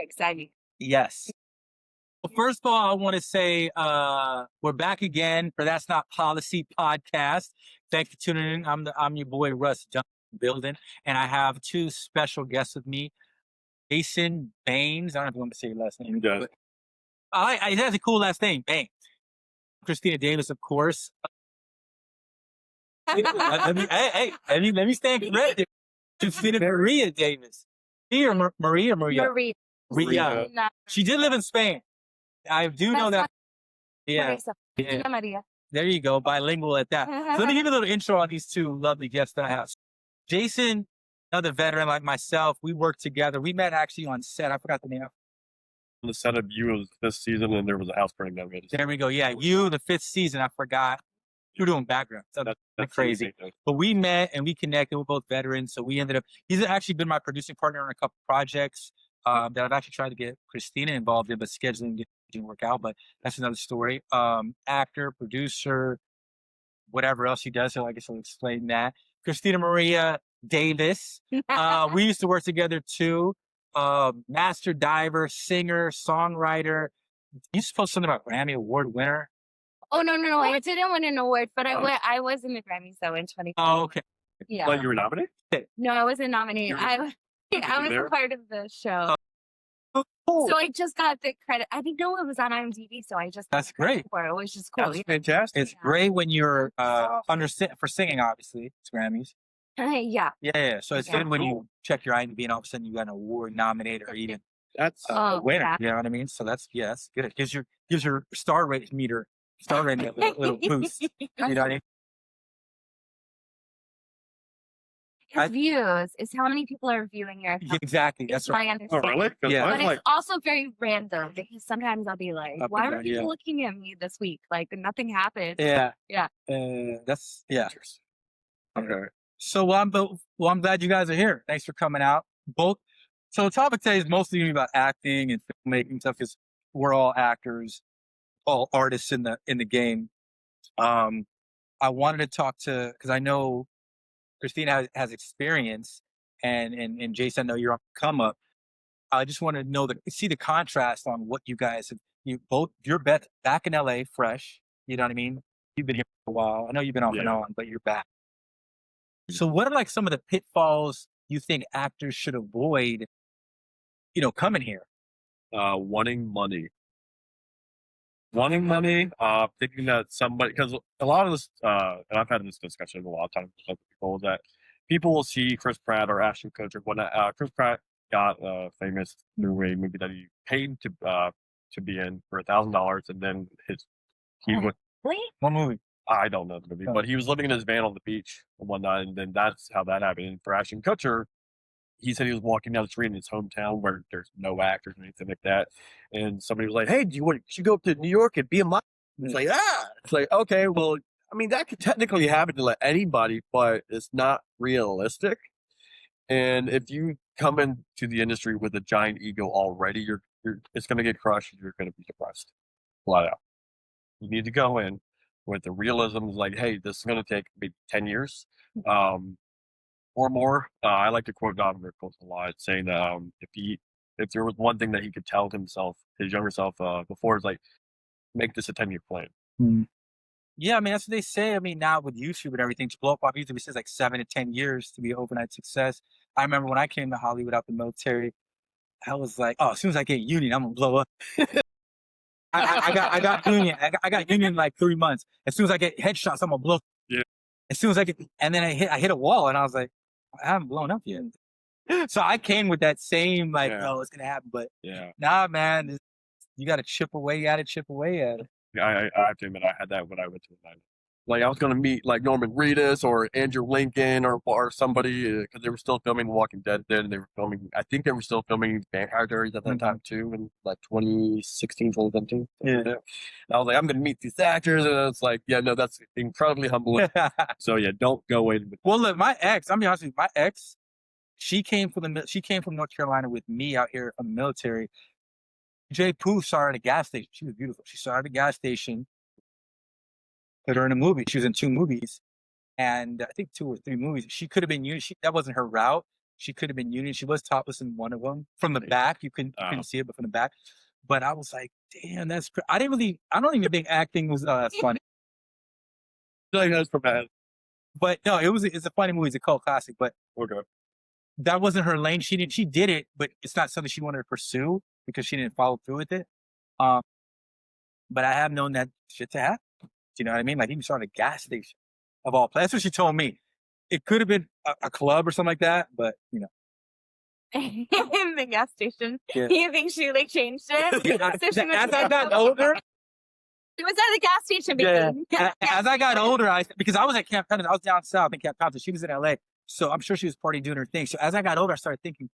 Exciting. Yes. Well, first of all, I want to say we're back again for That's Not Policy podcast. Thanks for tuning in. I'm your boy Russ Dun building, and I have two special guests with me. Jason Baines. I don't know if you want to say your last name. Yeah. But it has a cool last name, Baines. Christina Davis, of course. let me stand corrected. Christina Maria Davis. Maria. Marie. Maria. She did live in Spain. I do know that. Yeah. Maria. There you go. Bilingual at that. So let me give you a little intro on these two lovely guests that I have. Jason, another veteran like myself, we worked together. We met actually on set. I forgot the name. On the set of You was this season, and there was a house burning down. There we go. Yeah, You, the 5th season. I forgot. You're doing background. So that's crazy. But we met and we connected. We're both veterans. So we ended up, he's actually been my producing partner on a couple projects that I've actually tried to get Christina involved in, but scheduling didn't work out. But that's another story. Actor, producer, whatever else he does. So I guess I'll explain that. Christina Maria Davis. We used to work together too. Master diver, singer, songwriter. You supposed something about Grammy Award winner? Oh, no. I didn't win an award, but I was in the Grammys, though, in 2020. Oh, okay. Yeah. Like you were nominated? No, I wasn't nominated. I was a part of the show. Oh, cool. So I just got the credit. I didn't know it was on IMDb, so I just That's great. for it. It was just cool. That's fantastic. It's great when you're for singing, obviously. It's Grammys. Yeah. So it's good when you check your IMDb and all of a sudden you got an award nominated or even That's a winner. Yeah. You know what I mean? So that's good. It gives your star rating a little boost. You know what I mean? Because views is how many people are viewing your account. Exactly. That's It's right. my oh, understanding. really? Yeah. But it's also very random because sometimes I'll be like, Up why and are down, people yeah. looking at me this week? Like nothing happened. Yeah. Yeah. That's yeah. Okay. So I'm glad you guys are here. Thanks for coming out. Both. So the topic today is mostly gonna be about acting and filmmaking stuff because we're all actors, all artists in the game. I wanted to talk because I know Christina has experience and Jason, I know you're on the come up. I just want to see the contrast on what you guys have. You're back in LA fresh. You know what I mean? You've been here for a while. I know you've been off and on, but you're back. So what are like some of the pitfalls you think actors should avoid, coming here? Wanting money. Thinking that somebody, because a lot of this, and I've had this discussion a lot of times with other people, is that people will see Chris Pratt or Ashton Kutcher when Chris Pratt got a famous new movie that he paid to be in for $1,000, and then One movie. I don't know the movie, but he was living in his van on the beach one night, and then that's how that happened. And for Ashton Kutcher, he said he was walking down the street in his hometown where there's no actors or anything like that, and somebody was like, "Hey, you should go up to New York and be a model?" It's like, it's like, okay, well, I mean, that could technically happen to anybody, but it's not realistic. And if you come into the industry with a giant ego already, it's going to get crushed. You're going to be depressed, flat out. You need to go in with the realism, like, hey, this is going to take maybe 10 years. Or more. I like to quote Don Rickles a lot, saying that if there was one thing that he could tell his younger self, before, is like, make this a 10-year plan. Mm-hmm. Yeah, I mean that's what they say. I mean now with YouTube and everything, to blow up on YouTube, it says like 7 to 10 years to be an overnight success. I remember when I came to Hollywood out the military, I was like, oh, as soon as I get union, I'm gonna blow up. I got union. I got union in like 3 months. As soon as I get headshots, I'm gonna blow up. Yeah. As soon as and then I hit a wall, and I was like, I haven't blown up yet. So I came with that same oh, it's gonna happen, but nah, man, you got to chip away at it. I have to admit, I had that when I went to Atlanta. Like, I was going to meet like Norman Reedus or Andrew Lincoln or somebody, because they were still filming Walking Dead then, and I think they were still filming Vampire Diaries at that time too, in like 2016, 2017. Yeah. And I was like, I'm going to meet these actors, and it's like, yeah, no, that's incredibly humbling. So yeah, don't go in with. Well, look, my ex, I'm be honest with you, my ex, she came from North Carolina with me out here from the military. Jay Pooh saw her at a gas station. She was beautiful. She saw her at a gas station. Put her in a movie. She was in 2 movies, and I think 2 or 3 movies. She could have been used. That wasn't her route. she could have been union. She was topless in one of them. From the back, you couldn't see it, but from the back. But I was like, damn, that's I don't even think acting was funny. Like that's from bad. But no, it's a funny movie. It's a cult classic. But Okay. that wasn't her lane. She did it, but it's not something she wanted to pursue because she didn't follow through with it. But I have known that shit to happen. Do you know what I mean? Like even started a gas station of all places. That's what she told me. It could have been a club or something like that, but you know. In the gas station. Yeah. You think she like changed it? Yeah, So she as was I got older, It was at the gas station. yeah. baby. As I got older, because I was at Camp Pendleton, I was down south in Camp Pendleton. She was in LA, so I'm sure she was partying doing her thing. So as I got older, I started thinking,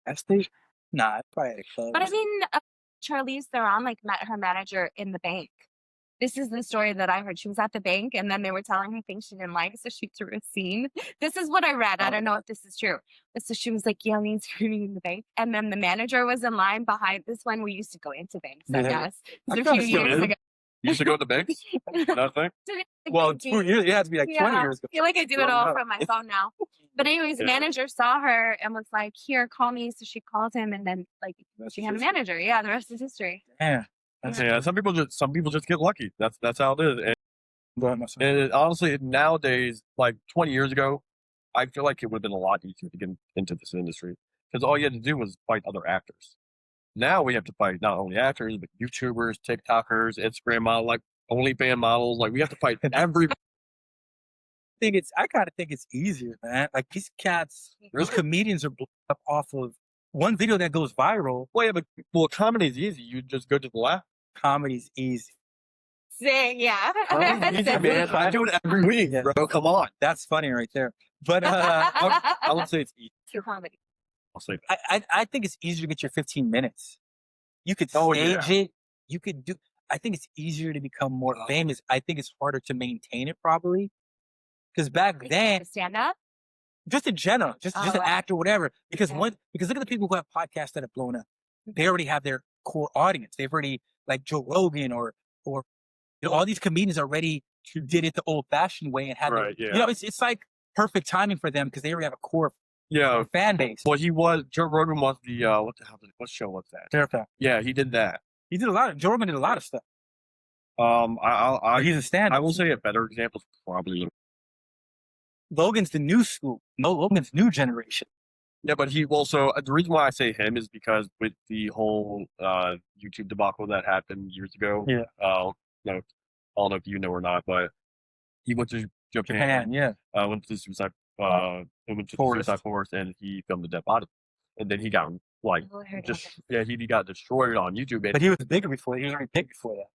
gas station? Nah, it's probably at a club. But I mean, Charlize Theron like met her manager in the bank. This is the story that I heard. She was at the bank, and then they were telling her things she didn't like, so she threw a scene. This is what I read. I don't know if this is true. But so she was like yelling and screaming in the bank, and then the manager was in line behind this one. We used to go into banks, I Yeah. guess. I It was a kinda few still years do. ago. You used to go to the banks? Nothing? Well, 2 years. It had to be like 20 Yeah. years ago. I feel like I do it Growing all up. from my phone now. But anyways, the Yeah. manager saw her and was like, "Here, call me." So she called him, and then like That's she had a history. manager. Yeah, the rest is history. Yeah. That's Yeah, some people just get lucky. That's how it is. And it, honestly, nowadays, like 20 years ago, I feel like it would have been a lot easier to get into this industry because all you had to do was fight other actors. Now we have to fight not only actors but YouTubers, TikTokers, Instagram models, like OnlyFans models. Like we have to fight every. I kind of think it's easier, man. Like these cats, those Really? comedians are blown up off of one video that goes viral. Well, yeah, but comedy's easy. You just go to the laugh. Comedy's easy. Sing, yeah. Comedy's easy, man. I do it every week, Yeah. bro. Come on. That's funny right there. But I won't say it's easy. True comedy. I'll say I think it's easier to get your 15 minutes. You could Oh, stage it. You could do. I think it's easier to become more famous. I think it's harder to maintain it probably. Because back then, Stand up. just in general, just Oh, an wow. actor, whatever. Because Okay. because look at the people who have podcasts that have blown up. They already have their core audience. They've already like Joe Rogan or all these comedians already did it the old fashioned way and had Right, their, yeah. it's like perfect timing for them because they already have a core Yeah. fan base. Well, Joe Rogan was the what show was that? Terrifying. Yeah, he did that. He did a lot. Joe Rogan did a lot of stuff. He's He's a stand. I will say a better example is probably Logan's the new school. No, Logan's new generation. yeah, but he also the reason why I say him is because with the whole YouTube debacle that happened years ago. Yeah. No, I don't know if you know or not, but he went to Japan, Japan. yeah. Went to the suicide forest and he filmed the dead body, and then he got like Oh, I heard about just he got destroyed on YouTube. And But he was bigger before. He was already big before that.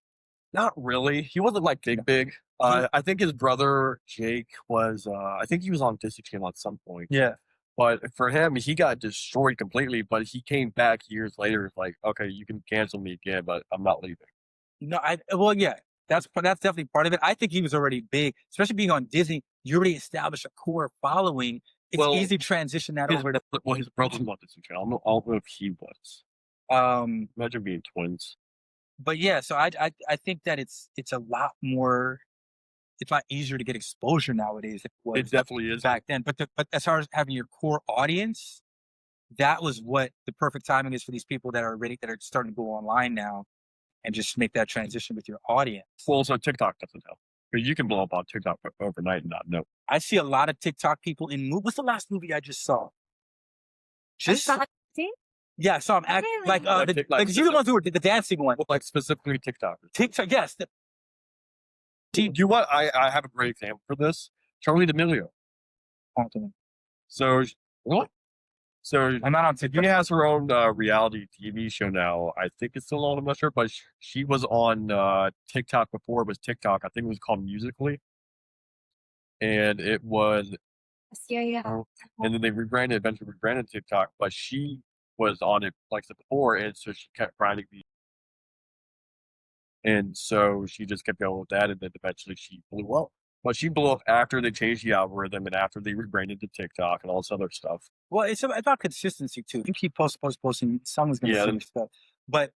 not really. He wasn't like big. I think his brother Jake was. I think he was on Disney Channel at some point. Yeah. But for him, he got destroyed completely. But he came back years later. Like, okay, you can cancel me again, but I'm not leaving. No, yeah. That's definitely part of it. I think he was already big, especially being on Disney. You already established a core following. It's Well, easy to transition that over to. His brother was on Disney Channel. I don't know if he was. Imagine being twins. But yeah, so I think that it's a lot more. It's a lot easier to get exposure nowadays than it was It definitely is. back then. But as far as having your core audience, that was what the perfect timing is for these people that are starting to go online now, and just make that transition with your audience. Well, so TikTok doesn't help. Because you can blow up on TikTok overnight and not know. I see a lot of TikTok people in movies. What's the last movie I just saw? See? Yeah, I saw him act Really? like you're the ones who were the dancing one. Like specifically TikTokers. TikTok, yes. Do you want? I have a great example for this. Charlie D'Amelio. So what? So I'm not on she TikTok. has her own reality TV show now. I think it's still on. I'm not sure, but she was on TikTok before it was TikTok. I think it was called Musically, and it was. Yeah. And then they eventually rebranded TikTok, but she was on it like I said before, and so she kept trying to be. And so she just kept going with that, and then eventually she blew up. But she blew up after they changed the algorithm and after they rebranded to TikTok and all this other stuff. Well, it's about consistency too. You keep posting, someone's gonna see your stuff. But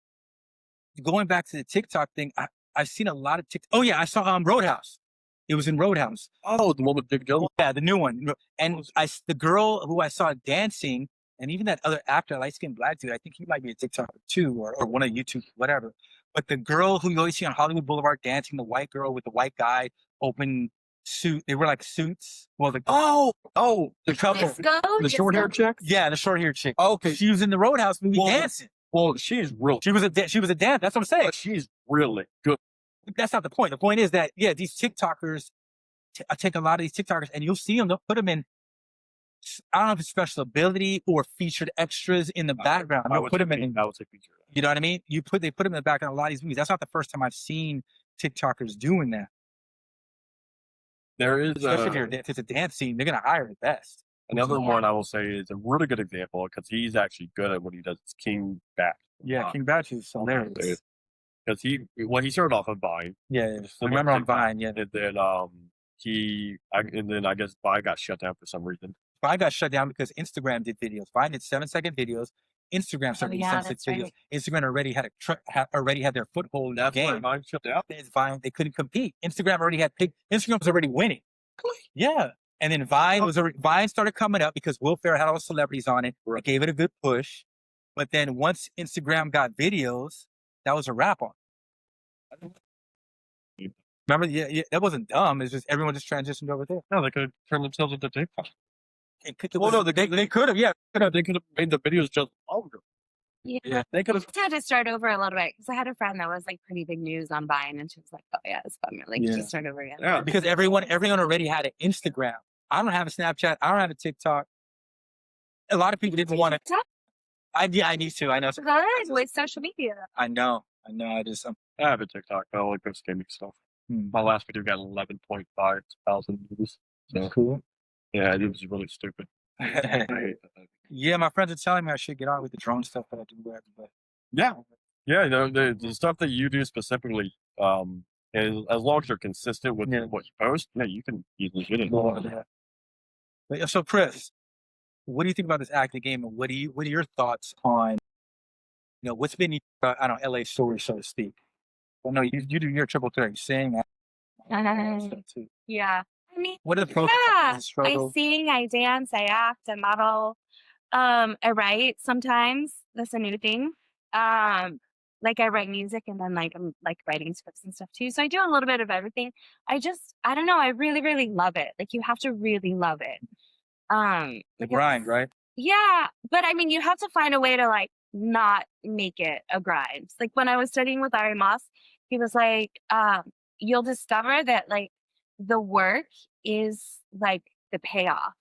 going back to the TikTok thing, I've seen a lot of TikTok. Oh yeah, I saw Roadhouse. It was in Roadhouse. Oh, the one with Big Joe. Yeah, the new one. And the girl who I saw dancing, and even that other actor, light skinned black dude, I think he might be a TikToker too, or one of YouTube, whatever. But the girl who you always see on Hollywood Boulevard dancing, the white girl with the white guy, open suit. They were like suits. Well, the the couple, the short hair chick. Yeah, the short hair chick. Okay, She was in the Roadhouse movie dancing. well, she's real. She was a dance. That's what I'm saying. But she's really good. That's not the point. The point is that these TikTokers. I take a lot of these TikTokers, and you'll see them. They'll put them in. I don't know if it's special ability or featured extras in the background. They'll put them in. I would say featured. You know what I mean? They put them in the background of a lot of these movies. That's not the first time I've seen TikTokers doing that. There is Especially if it's a dance scene, they're gonna hire the best. another one I will say is a really good example because he's actually good at what he does. It's King Bat. Yeah, King Batch is hilarious. Because he started off on Vine. Yeah. I remember on Vine. Yeah, And then I guess Vine got shut down for some reason. Vine got shut down because Instagram did videos. Vine did 7-second videos. Instagram started 7-second videos. Instagram already had their foothold in the game. Why Vine shut down. Vine, they couldn't compete. Instagram was already winning. Yeah. And then Vine started coming up because Will Ferrell had all the celebrities on it. It gave it a good push. But then once Instagram got videos, that was a wrap on it. Remember, that wasn't dumb. It's just everyone just transitioned over there. No, they could have turned themselves into TikTok. They could have, yeah. They could have made the videos just longer. Yeah. They could have. I had to start over a little bit because I had a friend that was like pretty big news on Vine, and she was like, "Oh yeah, it's bummer. Like just start over again." Yeah, because everyone already had an Instagram. I don't have a Snapchat. I don't have a TikTok. A lot of people didn't want to. I need to. I know. With social media. I know. I have a TikTok. I only post gaming stuff. My last video got 11.5 thousand views. So cool. Yeah, it was really stupid. I hate that. Yeah, my friends are telling me I should get on with the drone stuff that I do. But yeah, the stuff that you do specifically, and as long as you're consistent with what you post, you can easily get it. But, so, Chris, what do you think about this acting game, and what are your thoughts on, what's been, I don't know, LA story, so to speak? Well, no, you do your triple threat. You sing. Yeah. I mean, what are the pros? I sing, I dance, I act, I model. I write sometimes. That's a new thing. Like I write music, and then like I'm like writing scripts and stuff too. So I do a little bit of everything. I don't know. I really, really love it. Like you have to really love it. The grind, right? Yeah, but I mean, you have to find a way to like not make it a grind. Like when I was studying with Ari Moss, he was like, you'll discover that like the work is like the payoff.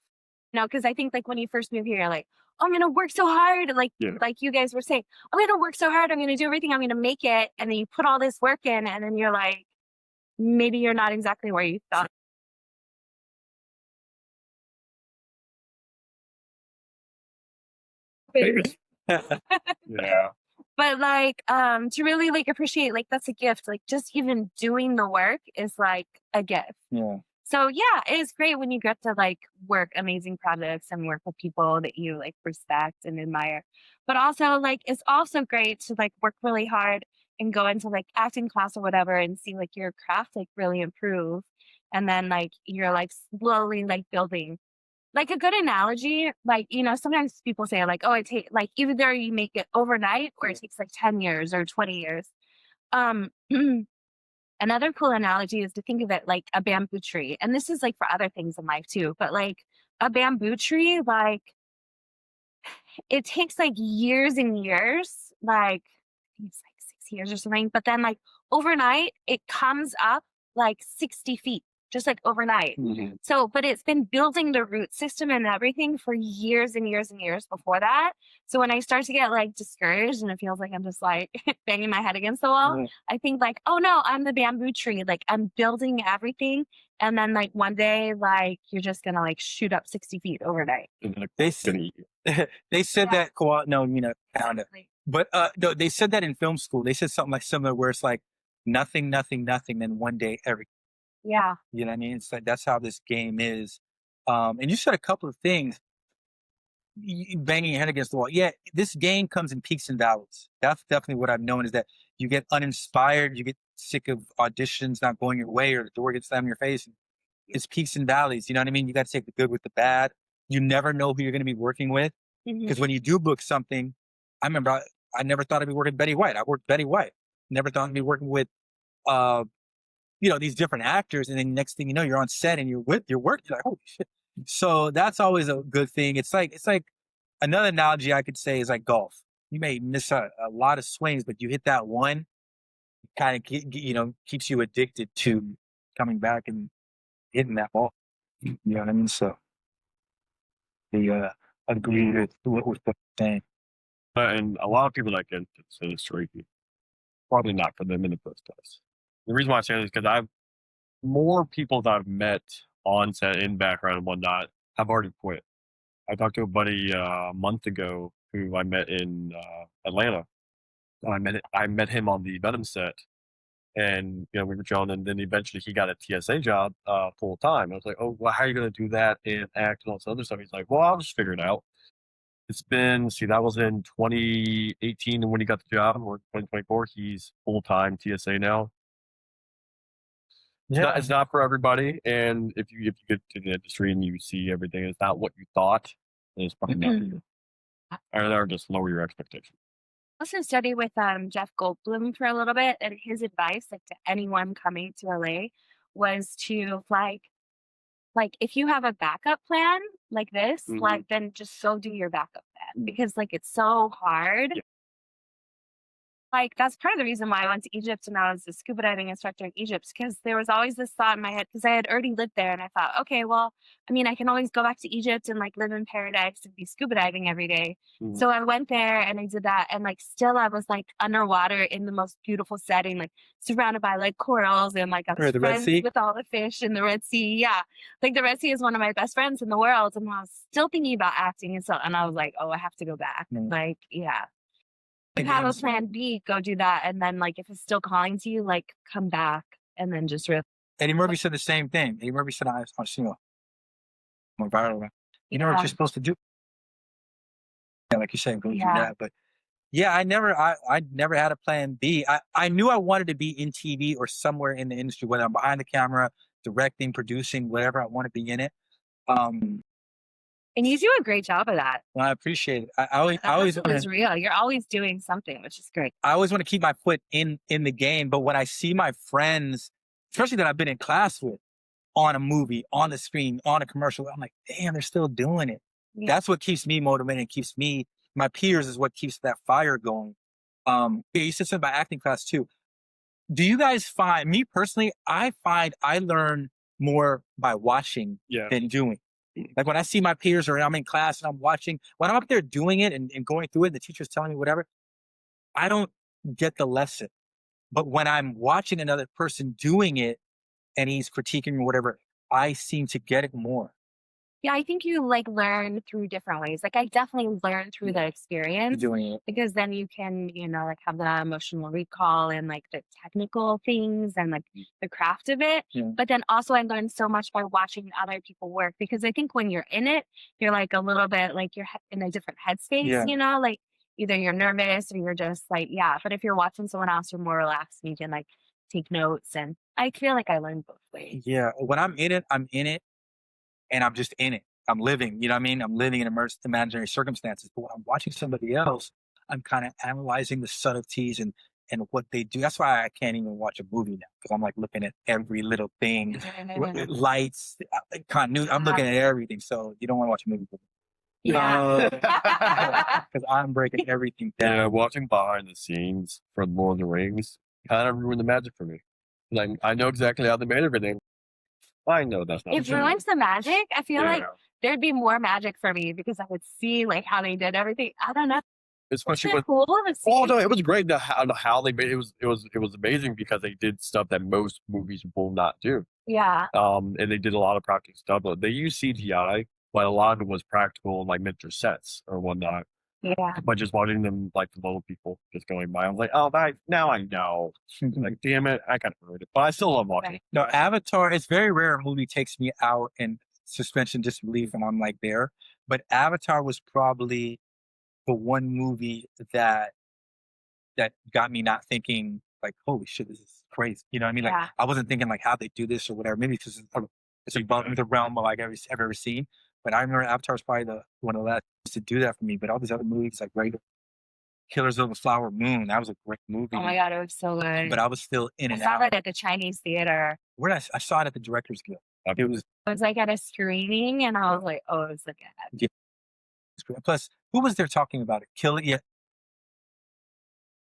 Because I think like when you first move here, you're like, oh, I'm gonna work so hard, like you guys were saying, I'm gonna work so hard, I'm gonna do everything, I'm gonna make it, and then you put all this work in, and then you're like, maybe you're not exactly where you thought. Yeah. But like to really like appreciate, like that's a gift. Like just even doing the work is like a gift. Yeah. So yeah, it is great when you get to like work amazing projects and work with people that you like respect and admire. But also like it's also great to like work really hard and go into like acting class or whatever and see like your craft like really improve. And then like you're like slowly like building. Like a good analogy, like, sometimes people say like, oh, it takes like either you make it overnight or it takes like 10 years or 20 years. Another cool analogy is to think of it like a bamboo tree. And this is like for other things in life too, but like a bamboo tree, like it takes like years and years, like I think it's like 6 years or something. But then like overnight, it comes up like 60 feet. Just like overnight. Mm-hmm. So, but it's been building the root system and everything for years and years and years before that. So when I start to get like discouraged and it feels like I'm just like banging my head against the wall, I think like, oh no, I'm the bamboo tree. Like I'm building everything. And then like one day, like you're just going to like shoot up 60 feet overnight. They said that, kind of. But no, they said that in film school. They said something like similar where it's like nothing, nothing, nothing. Then one day, everything. Yeah. You know what I mean? It's like, that's how this game is. And you said a couple of things. banging your head against the wall. Yeah, this game comes in peaks and valleys. That's definitely what I've known is that you get uninspired, you get sick of auditions not going your way, or the door gets slammed in your face. It's peaks and valleys. You know what I mean? You got to take the good with the bad. You never know who you're going to be working with. Because when you do book something, I remember I never thought I'd be working with Betty White. I worked Betty White. Never thought I'd be working with, these different actors. And then next thing you know, you're on set and you're working. You're like, holy shit. So that's always a good thing. It's like another analogy I could say is like golf. You may miss a lot of swings, but you hit that one, kind of keeps you addicted to coming back and hitting that ball. You know what I mean? So the agree with the thing. And a lot of people that get into this industry, probably not for them in the first place. The reason why I say this is because I've more people that I've met on set, in background and whatnot, have already quit. I talked to a buddy a month ago who I met in Atlanta. I met him on the Venom set, and we were chilling. And then eventually he got a TSA job full time. I was like, "Oh, well, how are you going to do that and act and all this other stuff?" He's like, "Well, I'll just figure it out." It's been that was in 2018, and when he got the job, or 2024, he's full time TSA now. It's not for everybody, and if you get to the industry and you see everything, it's not what you thought, then it's probably not for you. Or just lower your expectations. I also studied with Jeff Goldblum for a little bit, and his advice, like to anyone coming to LA, was to if you have a backup plan like this, then just so do your backup plan, because it's so hard. Yeah. That's part of the reason why I went to Egypt and I was a scuba diving instructor in Egypt, because there was always this thought in my head, because I had already lived there, and I thought, okay, well, I mean, I can always go back to Egypt and live in paradise and be scuba diving every day. So I went there and I did that, and still I was underwater in the most beautiful setting, surrounded by corals, and I was The Red friends Sea? with all the fish in the Red Sea. Yeah, the Red Sea is one of my best friends in the world, and I was still thinking about acting, and I was like, oh, I have to go back. Yeah. You have a plan B, go do that. And then if it's still calling to you, come back and then just rip. Eddie Murphy said the same thing. Eddie Murphy said, I'm viral. You know what you're supposed to do. Yeah, like you said, go do that. But yeah, I never had a plan B. I knew I wanted to be in TV or somewhere in the industry, whether I'm behind the camera, directing, producing, whatever. I want to be in it. And you do a great job of that. Well, I appreciate it. I always it's real. You're always doing something, which is great. I always want to keep my foot in the game. But when I see my friends, especially that I've been in class with, on a movie, on the screen, on a commercial, I'm like, damn, they're still doing it. Yeah. That's what keeps me motivated and keeps me, my peers is what keeps that fire going. You said something about acting class too. Do you guys find, me personally, I find I learn more by watching than doing. When I see my peers or I'm in class and I'm watching, when I'm up there doing it and going through it, and the teacher's telling me whatever, I don't get the lesson. But when I'm watching another person doing it and he's critiquing or whatever, I seem to get it more. Yeah, I think you learn through different ways. I definitely learned through the experience, doing it, because then you can, have the emotional recall and the technical things and the craft of it. Yeah. But then also I learned so much by watching other people work, because I think when you're in it, you're a little bit you're in a different headspace, either you're nervous or you're just but if you're watching someone else, you're more relaxed and you can take notes. And I feel I learned both ways. Yeah. When I'm in it. And I'm just in it. I'm living, you know what I mean? I'm living in immersed imaginary circumstances. But when I'm watching somebody else, I'm kind of analyzing the subtleties and what they do. That's why I can't even watch a movie now, because I'm looking at every little thing, lights, continuity. I'm looking at everything. So you don't want to watch a movie. Yeah. Because I'm breaking everything down. Yeah, watching behind the scenes for Lord of the Rings kind of ruined the magic for me. I know exactly how they made everything. I know that's not it ruins the magic. I feel there'd be more magic for me, because I would see how they did everything. I don't know. Especially with cool to see. Oh no, it was great how they made it. Was amazing, because they did stuff that most movies will not do. Yeah. And they did a lot of practical stuff. But they used CGI, but a lot of it was practical, miniature sets or whatnot. Yeah. But just watching them, the little people just going by, I was like, oh, now I know. Damn it, I kind of heard it, but I still love watching. Right. No, Avatar. It's very rare a movie takes me out in suspension disbelief and I'm there. but Avatar was probably the one movie that got me not thinking like, holy shit, this is crazy. You know what I mean? Like Yeah. I wasn't thinking like how they do this or whatever. Maybe because it's above the realm of like I've ever seen. But I remember Avatar was probably the one of the last to do that for me. But all these other movies like regular Killers of the Flower Moon, that was a great movie. Oh my God, it was so good. But I was still in I and saw out. that at the Chinese theater. Where did I saw it at the Directors Guild. It was It was like at a screening, and I was like, oh, it was so good. yeah, it was great. Plus, who was there talking about it? Yeah,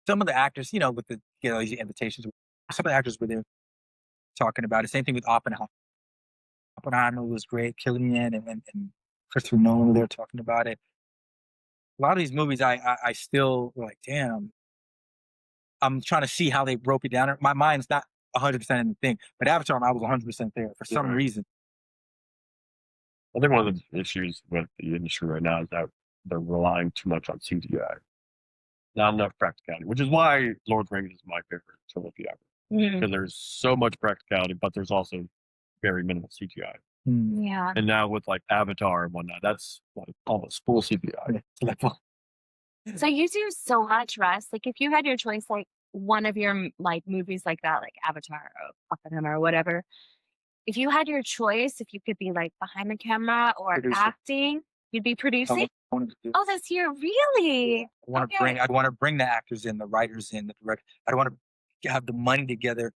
some of the actors, you know, with the these invitations, some of the actors were there talking about it. Same thing with Oppenheimer. Oppenheimer was great. Killian and Christopher Nolan were there talking about it. A lot of these movies, I still like, damn. I'm trying to see how they broke it down. My mind's not 100% in the thing, but Avatar, I was 100% there for some reason. I think one of the issues with the industry right now is that they're relying too much on CGI, not enough practicality, which is why Lord of the Rings is my favorite trilogy ever. Because there's so much practicality, but there's also very minimal CGI. Yeah. And now with like Avatar and whatnot, that's like almost full CGI. So you do so much, Russ. Like if you had your choice, like one of your like movies like that, like Avatar or Oppenheimer or whatever, if you had your choice, if you could be like behind the camera or Producer. acting, you'd be producing. Oh, this year, really? I want to bring the actors in, the writers in, the director. I want to have the money together.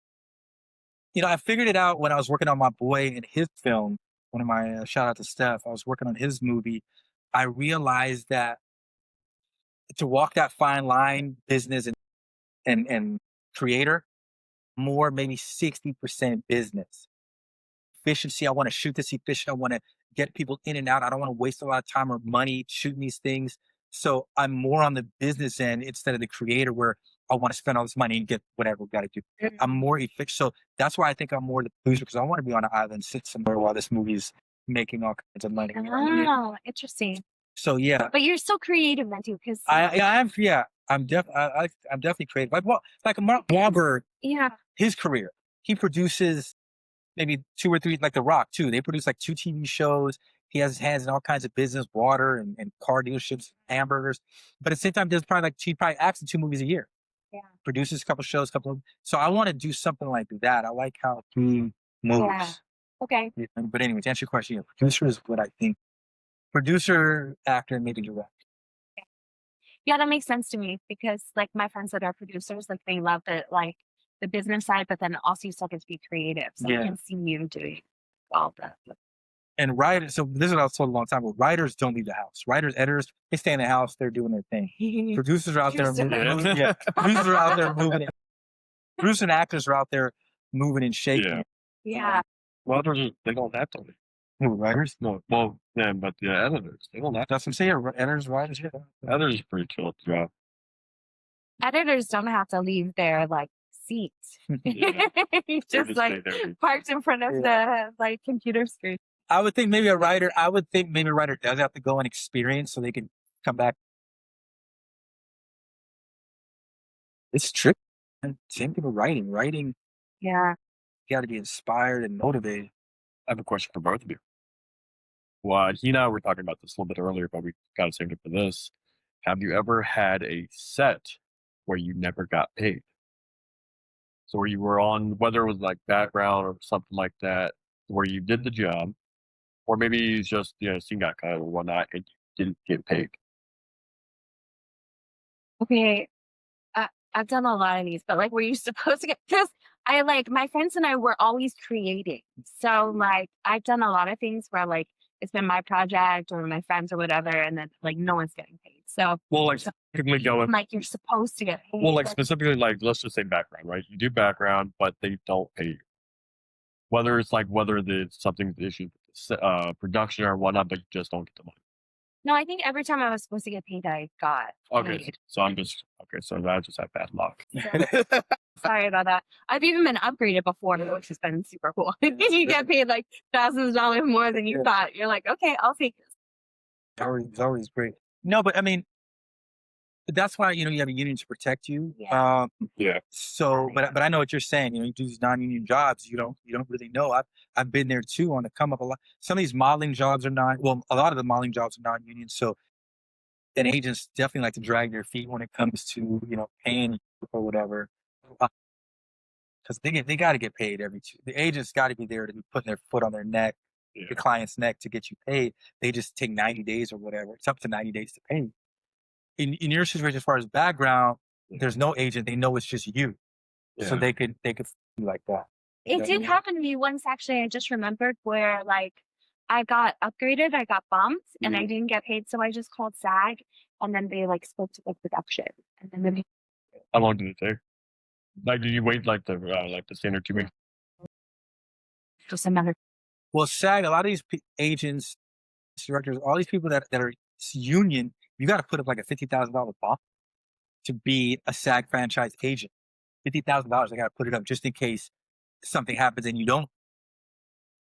You know, I figured it out when I was working on my boy and his film. One of my shout out to Steph. I was working on his movie. I realized that to walk that fine line, business and creator, more maybe 60% business. Efficiency. I want to shoot this efficient. I want to get people in and out. I don't want to waste a lot of time or money shooting these things. So I'm more on the business end instead of the creator where I want to spend all this money and get whatever we got to do. I'm more efficient. So that's why I think I'm more the producer because I want to be on an island, sit somewhere while this movie's making all kinds of money. Oh, interesting. So yeah. But you're so creative then too, because I'm definitely creative. Like Mark Wahlberg, yeah, his career, he produces maybe 2 or 3, like The Rock too. They produce like 2 TV shows. He has his hands in all kinds of business, water and car dealerships, hamburgers. But at the same time, he probably acts in 2 movies a year. Yeah. Produces a couple shows, so I want to do something like that. I like how he moves. Yeah. Okay. But anyway, to answer your question, producer is what I think. Producer, actor, and maybe director. Yeah, that makes sense to me because like my friends that are producers, like they love the business side, but then also you still get to be creative. So I can see you doing all that. And writers, so this is what I was told a long time ago. Writers don't leave the house. Writers, editors, they stay in the house. They're doing their thing. Producers are out there moving. Producers are out there moving. Producers and actors are out there moving and shaking. Yeah. Well, they don't have to. Who, writers? No, well, yeah, but the editors, they don't have to. That's what I'm saying. Editors, writers, yeah. Editors is pretty chill job. Editors don't have to leave their like seats. Just like parked in front of the like computer screen. I would think maybe a writer does have to go and experience so they can come back. It's tricky. Same thing with writing. Writing, Yeah. you got to be inspired and motivated. I have a question for both of you. Well, he and I were talking about this a little bit earlier, but we got to save it for this. Have you ever had a set where you never got paid? So where you were on, whether it was like background or something like that, where you did the job, or maybe it's just, scene got cut or whatnot, and you didn't get paid. Okay. I've done a lot of these, but like, were you supposed to get, because I like, my friends and I were always creating. So like, I've done a lot of things where like, it's been my project or my friends or whatever, and then like, no one's getting paid. So, well, like, specifically going, like, you're supposed to get paid. Well, like, specifically, like, let's just say background, right? You do background, but they don't pay you. Whether it's something issues with production or whatnot, but you just don't get the money. No, I think every time I was supposed to get paid, I got okay. paid. So I just have bad luck. So, sorry about that. I've even been upgraded before, which has been super cool. You get paid like thousands of dollars more than you thought. You're like, okay, I'll take this. It's always great. No, but I mean, that's why, you have a union to protect you. Yeah. Yeah. So, but I know what you're saying. You do these non-union jobs. You don't really know. I've been there too on the come up a lot. Some of these modeling jobs are not. Well, a lot of the modeling jobs are non-union. So, and agents definitely like to drag their feet when it comes to paying or whatever, because they got to get paid every two. The agents got to be there to be putting their foot on their neck, the client's neck to get you paid. They just take 90 days or whatever. It's up to 90 days to pay. In your situation, as far as background, there's no agent. They know it's just you, so they could feel like that. It did happen to me once, actually. I just remembered where I got upgraded, I got bumped, and I didn't get paid, so I just called SAG, and then they spoke to the production, and then How long did it take? Did you wait the standard 2 weeks? just a matter. Well, SAG, a lot of these agents, directors, all these people that are union, you got to put up like a $50,000 bump to be a SAG franchise agent. $50,000, they got to put it up just in case something happens and you don't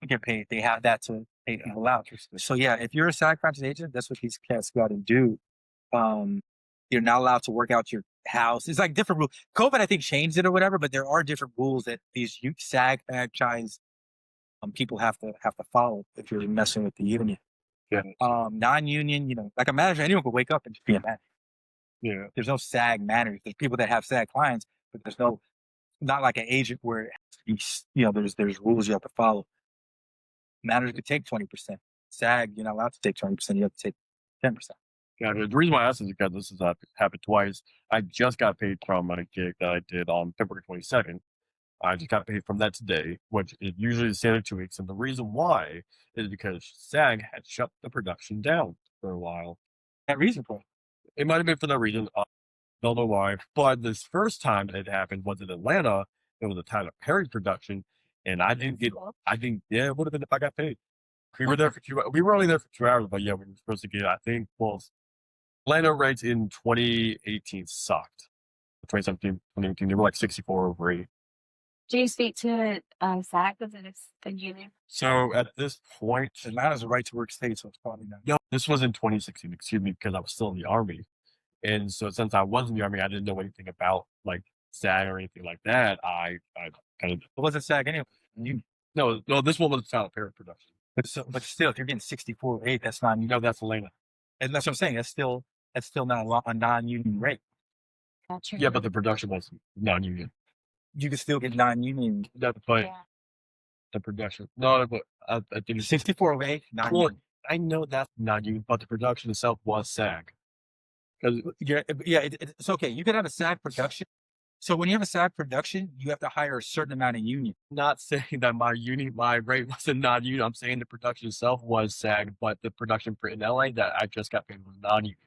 get paid. They have that to pay people out. So yeah, if you're a SAG franchise agent, that's what these cats go out and do. You're not allowed to work out your house. It's like different rules. COVID, I think, changed it or whatever, but there are different rules that these SAG franchise people have to follow if you're messing with the union. Yeah. Non-union, like a manager, anyone could wake up and just be a manager. Yeah. There's no SAG managers. There's people that have SAG clients, but there's not like an agent where it has to be, there's rules you have to follow. Manager could take 20%. SAG, you're not allowed to take 20%. You have to take 10%. Yeah, the reason why I asked is because this has happened twice. I just got paid from a gig that I did on February 22nd. I just got paid from that today, which is usually the standard 2 weeks. And the reason why is because SAG had shut the production down for a while. That reason for it. It might have been for that reason. I don't know why. But this first time that it happened was in Atlanta. It was a Tyler Perry production. And yeah, it would have been if I got paid. We were there for we were only there for 2 hours, but yeah, we were supposed to get, I think, Atlanta rates in 2018 sucked. 2017, 2018, they were like 64 over 80. Do you speak to SAG? Was it a union? So at this point, Atlanta's a right to work state, so it's probably not. No, this was in 2016, excuse me, because I was still in the Army. And so since I was in the Army, I didn't know anything about SAG or anything like that. I kind of. What was it SAG anyway? No, this one was a Tyler Perry production. But still, if you're getting 64 or 8, that's not. No, that's Atlanta. And that's what I'm saying. That's still not a non-union rate. Gotcha. Yeah, but the production was non-union. You can still get non-union. That's the production. No, but I think 64 or 8, non-union. Well, I know that's non-union, but the production itself was SAG. It's okay. You could have a SAG production. So when you have a SAG production, you have to hire a certain amount of union. Not saying that my rate wasn't non-union. I'm saying the production itself was SAG, but the production for in LA that I just got paid was non-union.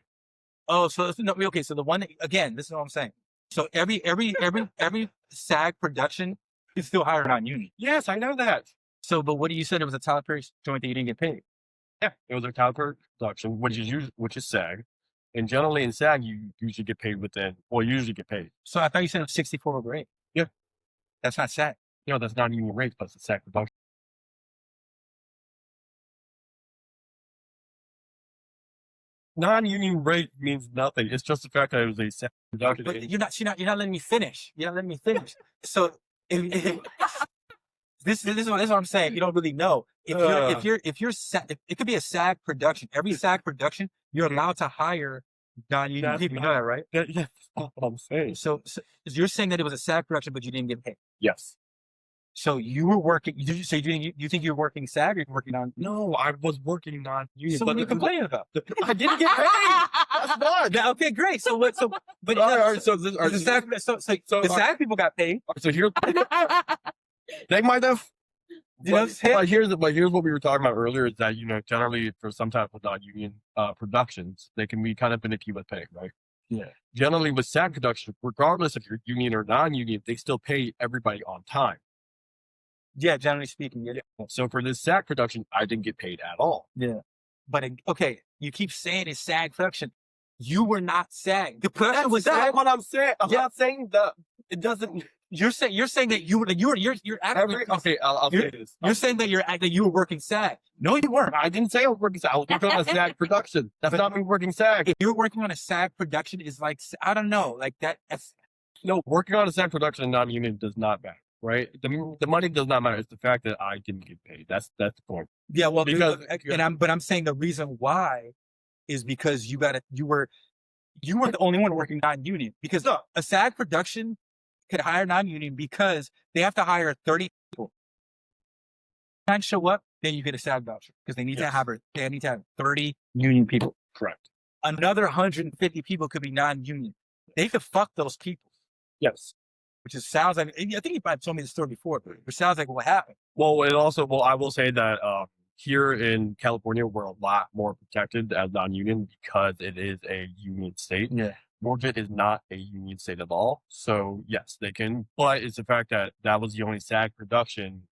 Oh, so okay. So the one again, this is what I'm saying. So every SAG production is still hired non-union. Yes, I know that. So, but what you said it was a Tyler Perry joint that you didn't get paid. Yeah, it was a Tyler Perry production, which is SAG. And generally in SAG, you usually get paid usually get paid. So I thought you said it was 64 over 8. Yeah. That's not SAG. No, that's not union rates, but it's a SAG production. Non-union rate means nothing. It's just the fact that it was a SAG production. But you're not letting me finish. You're not letting me finish. So this is what I'm saying. You don't really know. If you're it could be a SAG production. Every SAG production, you're allowed to hire non-union people. You know that, right? Yeah, that's not what I'm saying. So you're saying that it was a SAG production, but you didn't get paid. Yes. So you were working. You think you were working SAG or you were working on? No, I was working non-union. So what are you complaining about? I didn't get paid. That's fine. Okay, great. So what? So but the SAG people got paid. So here's they might have. But here's what we were talking about earlier is that generally for some type of non-union productions they can be kind of finicky with pay, right? Yeah. Generally with SAG production, regardless if you're union or non-union, they still pay everybody on time. Yeah, generally speaking, yeah. So for this SAG production, I didn't get paid at all. Yeah. But okay, you keep saying it's SAG production. You were not SAG. The production was SAG. What I'm saying. I'm not saying that it doesn't. You're saying that you're acting. Okay, I'll say this. You're saying that you were working SAG. No, you weren't. I didn't say I was working SAG. I was working on a SAG production. That's not me working SAG. If you're working on a SAG production, is like, I don't know, like that's No, working on a SAG production and non-union does not matter, right? The money does not matter. It's the fact that I didn't get paid. That's the point. yeah. Well, Because- I'm saying the reason why is because you weren't the only one working non-union, because a SAG production could hire non-union because they have to hire 30 people. Can't show up, then you get a SAG voucher because they need to have 30 union people. Correct. Another 150 people could be non-union. They could fuck those people, Yes. which sounds like, I think you might have told me the story before, but it sounds like what happened. Well, I will say that here in California, we're a lot more protected as non-union because it is a union state. Yeah. Georgia is not a union state at all. So yes, they can, but it's the fact that that was the only SAG production,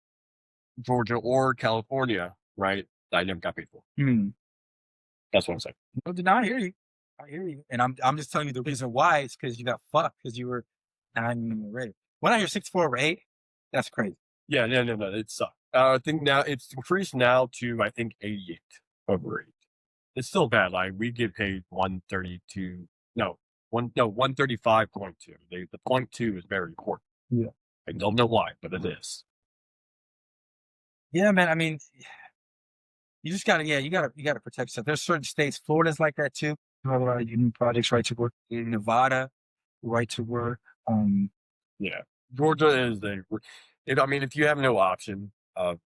Georgia or California, right? That I never got paid for. That's what I'm saying. No, I hear you. And I'm just telling you the reason why is because you got fucked because you were non-union already. When I hear 64/8, that's crazy. Yeah, no, it sucked. I think now it's increased now to, I think, 88 over 8. It's still bad. Like, we get paid 132. No, 135.2. The 0.2 is very important. Yeah. I don't know why, but it is. Yeah, man. I mean, you just gotta, you gotta protect yourself. There's certain states, Florida's like that too. You have a lot of union projects, right to work. In Nevada, right to work. Yeah. Georgia is if you have no option of,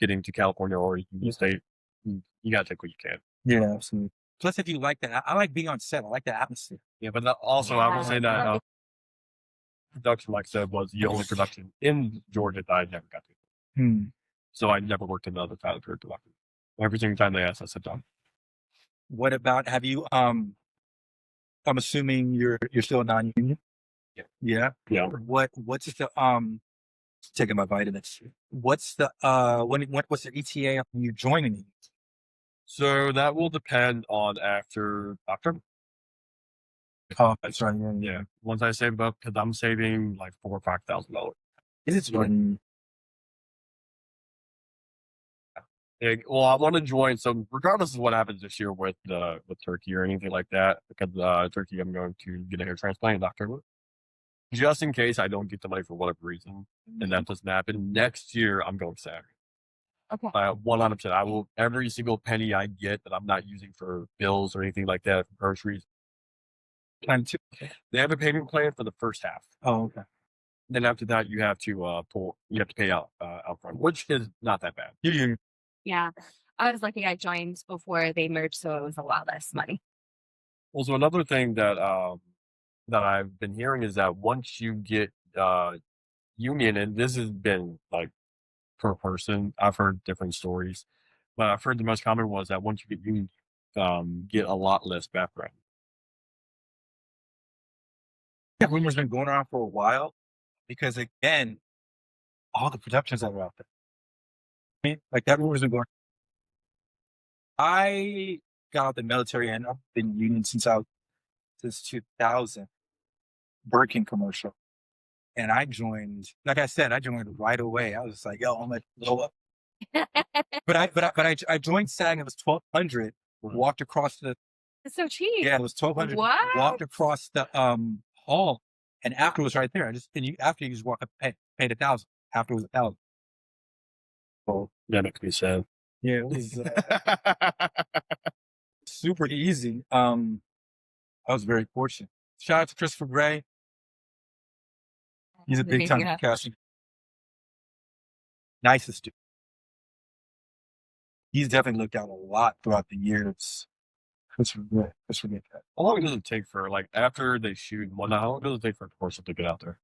getting to California or union state, you gotta take what you can. Yeah, absolutely. Plus, if you like that, I like being on set. I like the atmosphere. Yeah, but also I will say that production, like I said, was the only production in Georgia that I never got to. So I never worked in another Tyler Perry production. Every single time they asked, I said no. What about, have you, I'm assuming you're still a non-union? Yeah. Yeah. What's the, taking my vitamins. What's the, what's the ETA on you joining it? So that will depend on after. Oh, that's right. Yeah. Once I save up, because I'm saving like $4,000 or $5,000. Is it right? Well, I want to join. So regardless of what happens this year with Turkey or anything like that, because Turkey, I'm going to get a hair transplant in October. Just in case I don't get the money for whatever reason, and that doesn't happen, next year I'm going SAG. Okay. 100%. I will, every single penny I get that I'm not using for bills or anything like that, for groceries. Plan 2. They have a payment plan for the first half. Oh, okay. Then after that, you have to pay out upfront, which is not that bad. Yeah. I was lucky I joined before they merged, so it was a lot less money. Also, another thing that I've been hearing is that once you get union, and this has been like per person, I've heard different stories, but I've heard the most common was that once you get union, get a lot less background. That rumor's been going around for a while because, again, all the productions that are out there. I mean, like, that rumor's been going. I got out the military and I've been union since 2000. Birkin commercial. And I joined, like I said, right away. I was just like, yo, I'm like, blow up. But I joined SAG. It was $1,200. Walked across the. It's so cheap. Yeah, it was $1,200. What? Walked across the hall, and after it was right there. After you just walk up, pay $1,000. After it was $1,000. Oh, that makes me sad. Yeah, it was super easy. I was very fortunate. Shout out to Christopher Gray. He's a big time casting. Nicest dude. He's definitely looked out a lot throughout the years. Christopher Gray. How long does it take for, like, after they shoot and whatnot, how long does it take for a commercial to get out there?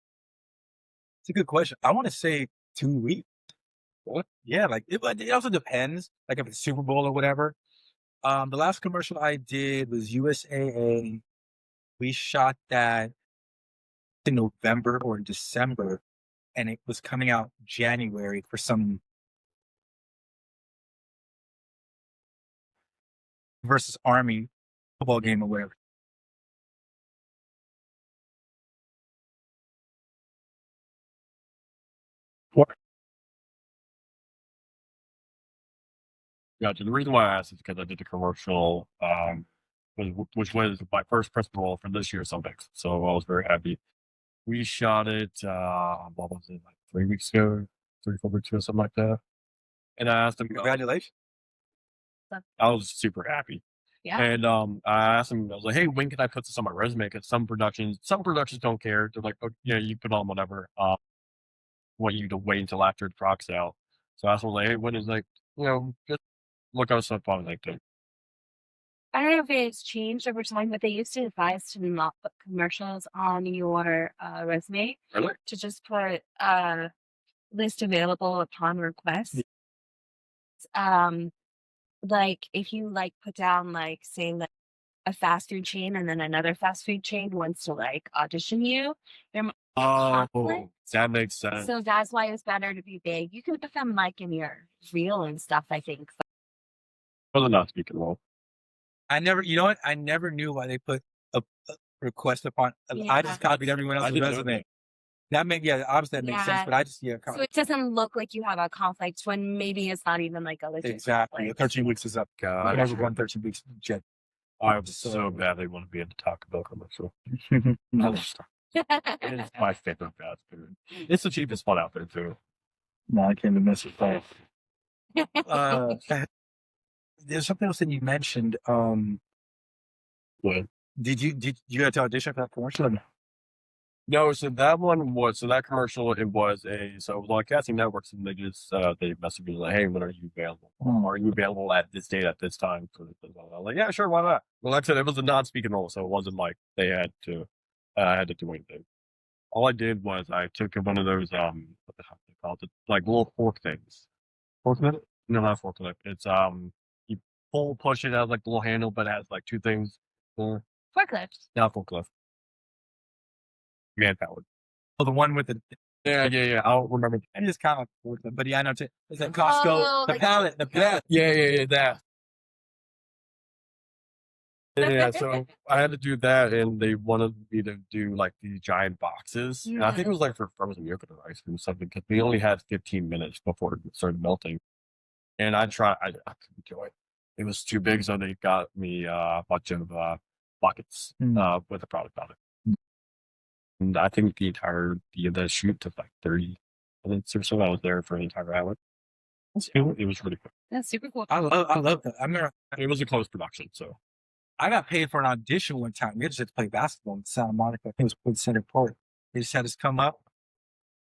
It's a good question. I want to say 2 weeks. What? Yeah, like it also depends. Like if it's Super Bowl or whatever. The last commercial I did was USAA. We shot that in November or December, and it was coming out January for some versus Army football game or whatever. Gotcha. The reason why I asked is because I did the commercial, which was my first principal role for this year's Olympics. So I was very happy. We shot it, what was it, like 3 weeks ago, 3, 4 weeks ago, something like that. And I asked him, Congratulations. I was super happy. Yeah. And I asked him, I was like, hey, when can I put this on my resume? Because some productions don't care. They're like, oh, yeah, you put on whatever. Want you to wait until after the proc's out. So I was like, hey, when is like, just look out stuff on LinkedIn. I don't know if it's changed over time, but they used to advise to not put commercials on your resume, Really? to just put list available upon request. Like if you like put down like say like a fast food chain and then another fast food chain wants to like audition you, there might be a conflict. Oh, that makes sense. So that's why it's better to be big. You can put them like in your reel and stuff, I think. For the not speaking role. I never knew why they put a request upon. I just copied everyone else's didn't know resume. Obviously that makes sense, but I just, So it doesn't look like you have a conflict when maybe it's not even like a legit exactly. conflict. 13 weeks is up. God, I never won 13 weeks. Jet. I so badly want to be in the Taco Bell commercial. No. It is my favorite fast food. It's the cheapest one out there too. No, I can't even miss it. There's something else that you mentioned. What? Did you have to audition for that commercial? Or no? No, so that commercial, it was like casting networks, and they just they messaged me like, hey, when are you available? Are you available at this date at this time? I was like, yeah, sure, why not? Well, like I said, it was a non-speaking role, so it wasn't like they had to do anything. All I did was I took one of those what the heck they called it, like little fork things. Forklift? No, not forklift. It's you push it, has like the little handle, but it has like 2 things. Forklift. Not forklift. Man powered. Oh, the one with the. Yeah. I don't remember. I just kind of forklift, but yeah, I know too. It's like Costco. Oh, The like- pallet. The pallet. Yeah, that. Yeah, so I had to do that, and they wanted me to do like these giant boxes. And I think it was like for frozen yogurt or ice cream or something, because we only had 15 minutes before it started melting. And I couldn't do it. It was too big, so they got me a bunch of buckets with the product on it. And I think the entirety of the shoot took like 30 minutes or so. I was there for an entire hour. It was really quick. That's super cool. I love that. I remember It was a close production, so. I got paid for an audition one time. We just had to play basketball in Santa Monica. I think it was Point Center Park. They just had us come up.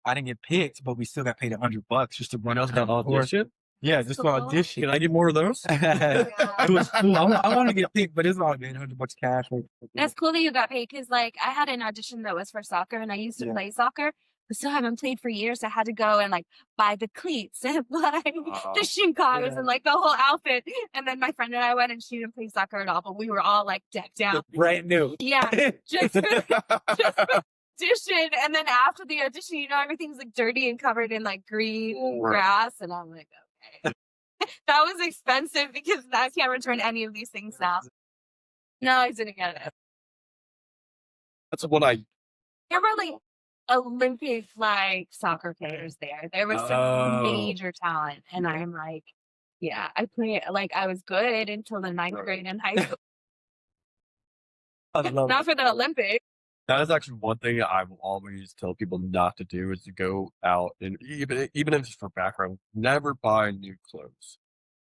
I didn't get picked, but we still got paid $100 just to run out. Audition? Yeah, just for audition. Can I get more of those? It was cool. I want to get picked, but it's all good. $100 cash. That's cool that you got paid because, like, I had an audition that was for soccer, and I used to play soccer, but still haven't played for years. I had to go and like buy the cleats and buy the shoe covers and like the whole outfit. And then my friend and I went, and she didn't play soccer at all, but we were all like decked out. Brand new. Yeah, just for audition. And then after the audition, everything's like dirty and covered in like green grass, and I'm like, okay. That was expensive because I can't return any of these things now. No, I didn't get it. That's what I. There were like Olympic like soccer players there. There was some major talent, and I'm like, yeah, I play like I was good until the 9th grade in high school. Not for the Olympics. That is actually one thing I will always tell people not to do, is to go out and even if it's for background, never buy new clothes,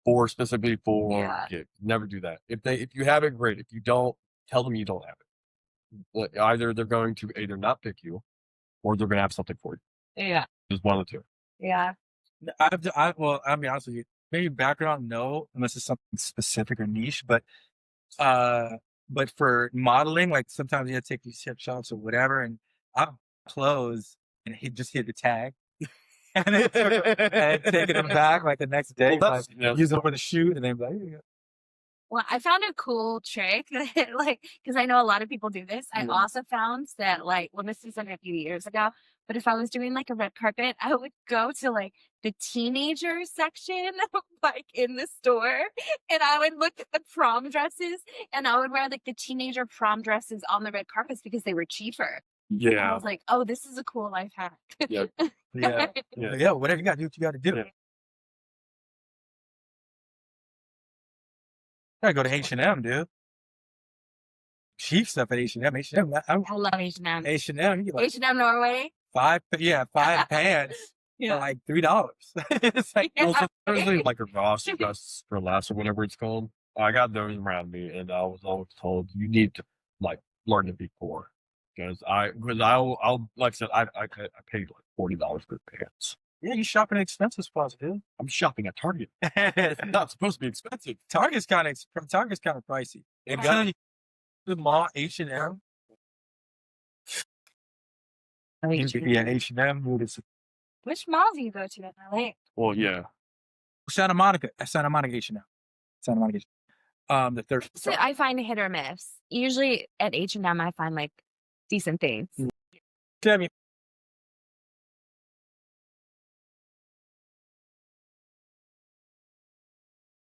or specifically for gigs. Never do that. If you have it, great. If you don't, tell them you don't have it. Either they're going to not pick you, or they're going to have something for you. Yeah. Just one of the two. Yeah. Well, I'll be honest with you. Maybe background, no, unless it's something specific or niche. But for modeling, like sometimes you have to take these tip shots or whatever, and I clothes and just hit the tag, and taking them back like the next day, use them for the shoot, and then like, here you go. Well, I found a cool trick that, like, because I know a lot of people do this. I also found that, like, well, this was a few years ago, but if I was doing like a red carpet, I would go to like the teenager section, like in the store, and I would look at the prom dresses, and I would wear like the teenager prom dresses on the red carpets because they were cheaper. Yeah. I was like, oh, this is a cool life hack. Yeah. Yeah. Yeah. Whatever you got to do, what you got to do. Yeah. I gotta go to H&M, dude. Cheap stuff at H&M. H&M. I love H&M. H&M. You get like H&M Norway. five pants for like $3. It's like, Yeah. Also, there's like a Ross for less or whatever it's called. I got those around me, and I was always told you need to like learn to be poor because I'll like I said I paid like $40 for pants. yeah, you shopping at expensive spots, dude. I'm shopping at Target. It's not supposed to be expensive. Target's kind of pricey. It I'm got- telling you, the mall H&M. Yeah, H&M. Dude, it's Which mall do you go to in LA? Well, yeah. Santa Monica H&M. Santa Monica H&M. The third. So I find hit or miss. Usually at H&M, I find like decent things. I mean,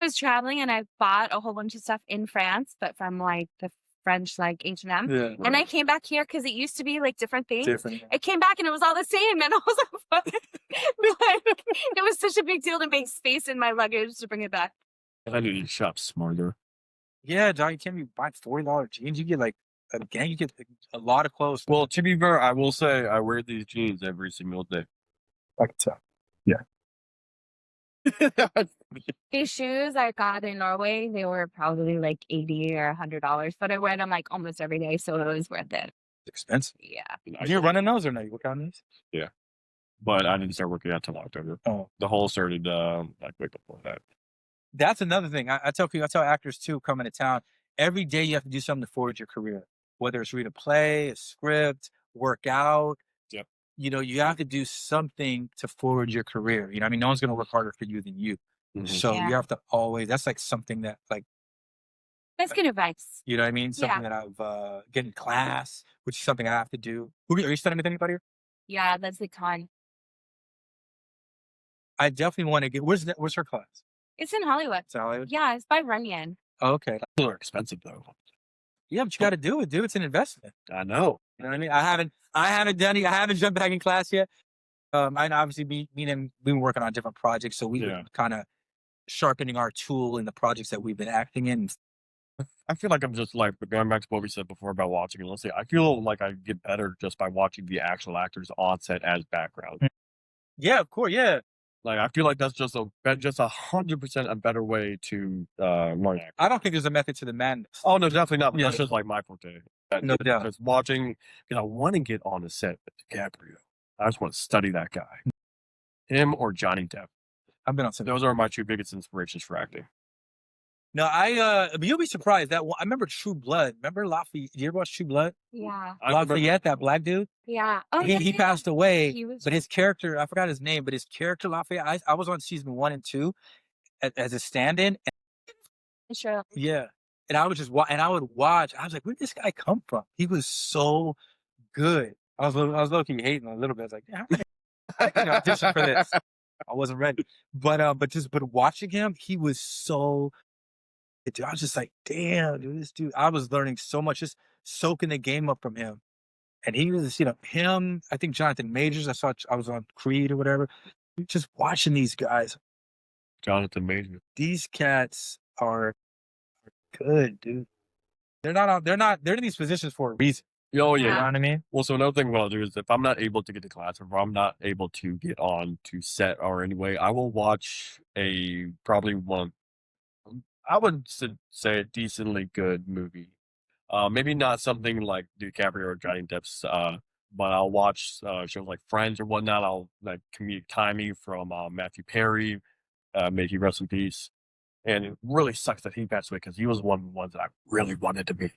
I was traveling and I bought a whole bunch of stuff in France, but from like the French like H&M. yeah, And I came back here because it used to be like different things. different. I came back and it was all the same, and I was like, like, it was such a big deal to make space in my luggage to bring it back. I need to shop smarter. Yeah, John, you can't be buying $40 jeans. You get like again, you get a lot of clothes. Well, to be fair, I will say I wear these jeans every single day. I can tell. These shoes I got in Norway, they were probably like $80 or $100, but I wear them like almost every day, so it was worth it. It's expensive. Yeah. You're running those or no? You work on these? But I didn't start working out till October. Oh, The whole started like way before that. that's another thing. I tell people, I tell actors too, coming to town, every day you have to do something to forge your career, whether it's read a play, a script, work out. Yep. You know, you have to do something to forward your career. You know, I mean, no one's going to work harder for you than you. Mhm. So Yeah. you have to always, that's like something that like, That's good advice. you know what I mean? Something Yeah. that I've get in class, which is something I have to do. Are you studying with anybody here? Yeah, that's the con. I definitely want to get, where's her class? It's in Hollywood. It's in Hollywood? Yeah, it's by Runyon. Oh, okay. Those are expensive though. Yeah, but you got to do it, dude. It's an investment. I know. You know what I mean? I haven't done it. I haven't jumped back in class yet. I obviously me and him, we've been working on different projects, so we've Yeah. been kind of sharpening our tool in the projects that we've been acting in. I feel like I'm just like going back to what we said before about watching. And let's say I feel like I get better just by watching the actual actors on set as background. Yeah, of course. Yeah, Like I feel like that's just 100% a better way to learn acting. I don't think there's a method to the madness. Oh no, definitely not. But Yeah. that's just like my forte. No doubt. Just watching, because I want to get on a set with DiCaprio. I just want to study that guy, him or Johnny Depp. I've been on some. Those are my two biggest inspirations for acting. No, but you'll be surprised that I remember True Blood. Remember Lafayette? Did you ever watch True Blood? Yeah. I remember- Lafayette, that black dude. Yeah. Oh, he yeah. passed away, He was but his character, I forgot his name, but his character Lafayette. I was on season 1 and 2 as a stand-in. sure. Yeah. And I would just watch, and I would watch. I was like, where did this guy come from? He was so good. I was low-key hating a little bit. I was like, yeah, I can audition for this. I wasn't ready. But watching him, he was so, dude, I was just like, damn, dude, this dude, I was learning so much, just soaking the game up from him. And he was, him, I think Jonathan Majors, I was on Creed or whatever. Just watching these guys. Jonathan Major. These cats are good, dude. They're in these positions for a reason. Oh You know yeah. what I mean? Well, so another thing what I'll do is if I'm not able to get to class, or if I'm not able to get on to set or anyway, I will watch probably one. I would say a decently good movie. Maybe not something like DiCaprio or Johnny Depp's, but I'll watch shows like Friends or whatnot. I'll like comedic timing from Matthew Perry, may he rest in peace. And it really sucks that he passed away because he was one of the ones that I really wanted to meet.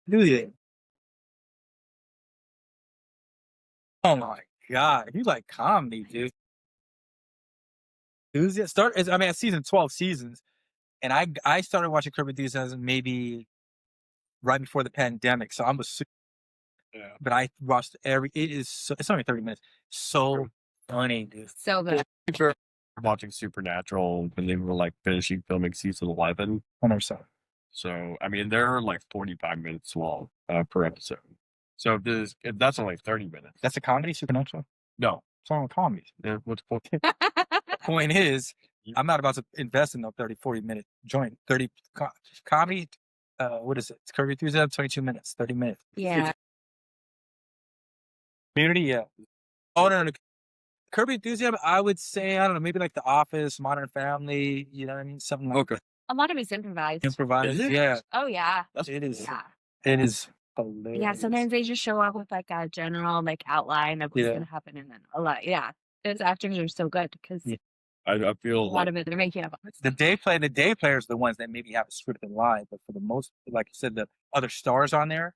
Do you? Oh my god, you like comedy, dude. Who's it? I mean, it's season 12 seasons, and I started watching Curb Enthusiasm maybe right before the pandemic, so I'm a super. Yeah. But I watched it's only 30 minutes. So funny, dude. So good. For watching Supernatural when they were like finishing filming season 11. I never saw it. So I mean, they're like 45 minutes long per episode. So if that's only 30 minutes. That's a comedy, Supernatural? No, What's wrong with comedies? what's the point? The point is, I'm not about to invest in a 30, 40 minute joint. 30 comedy, what is it? It's Curb Your Enthusiasm, 22 minutes, 30 minutes. Yeah. Community, yeah. Oh, no. Curb Your Enthusiasm, I would say, I don't know, maybe like The Office, Modern Family, you know what I mean? Something like that. A lot of it's improvised. Improvised, Is it? yeah. Oh yeah. It is. Yeah. It is hilarious. Yeah. Sometimes they just show up with like a general like outline of what's Yeah. gonna happen, and then a lot. Yeah. Those actors are so good because Yeah. I a feel lot like of it they're making up. The day players are the ones that maybe have a scripted line, but for the most, like you said, the other stars on there,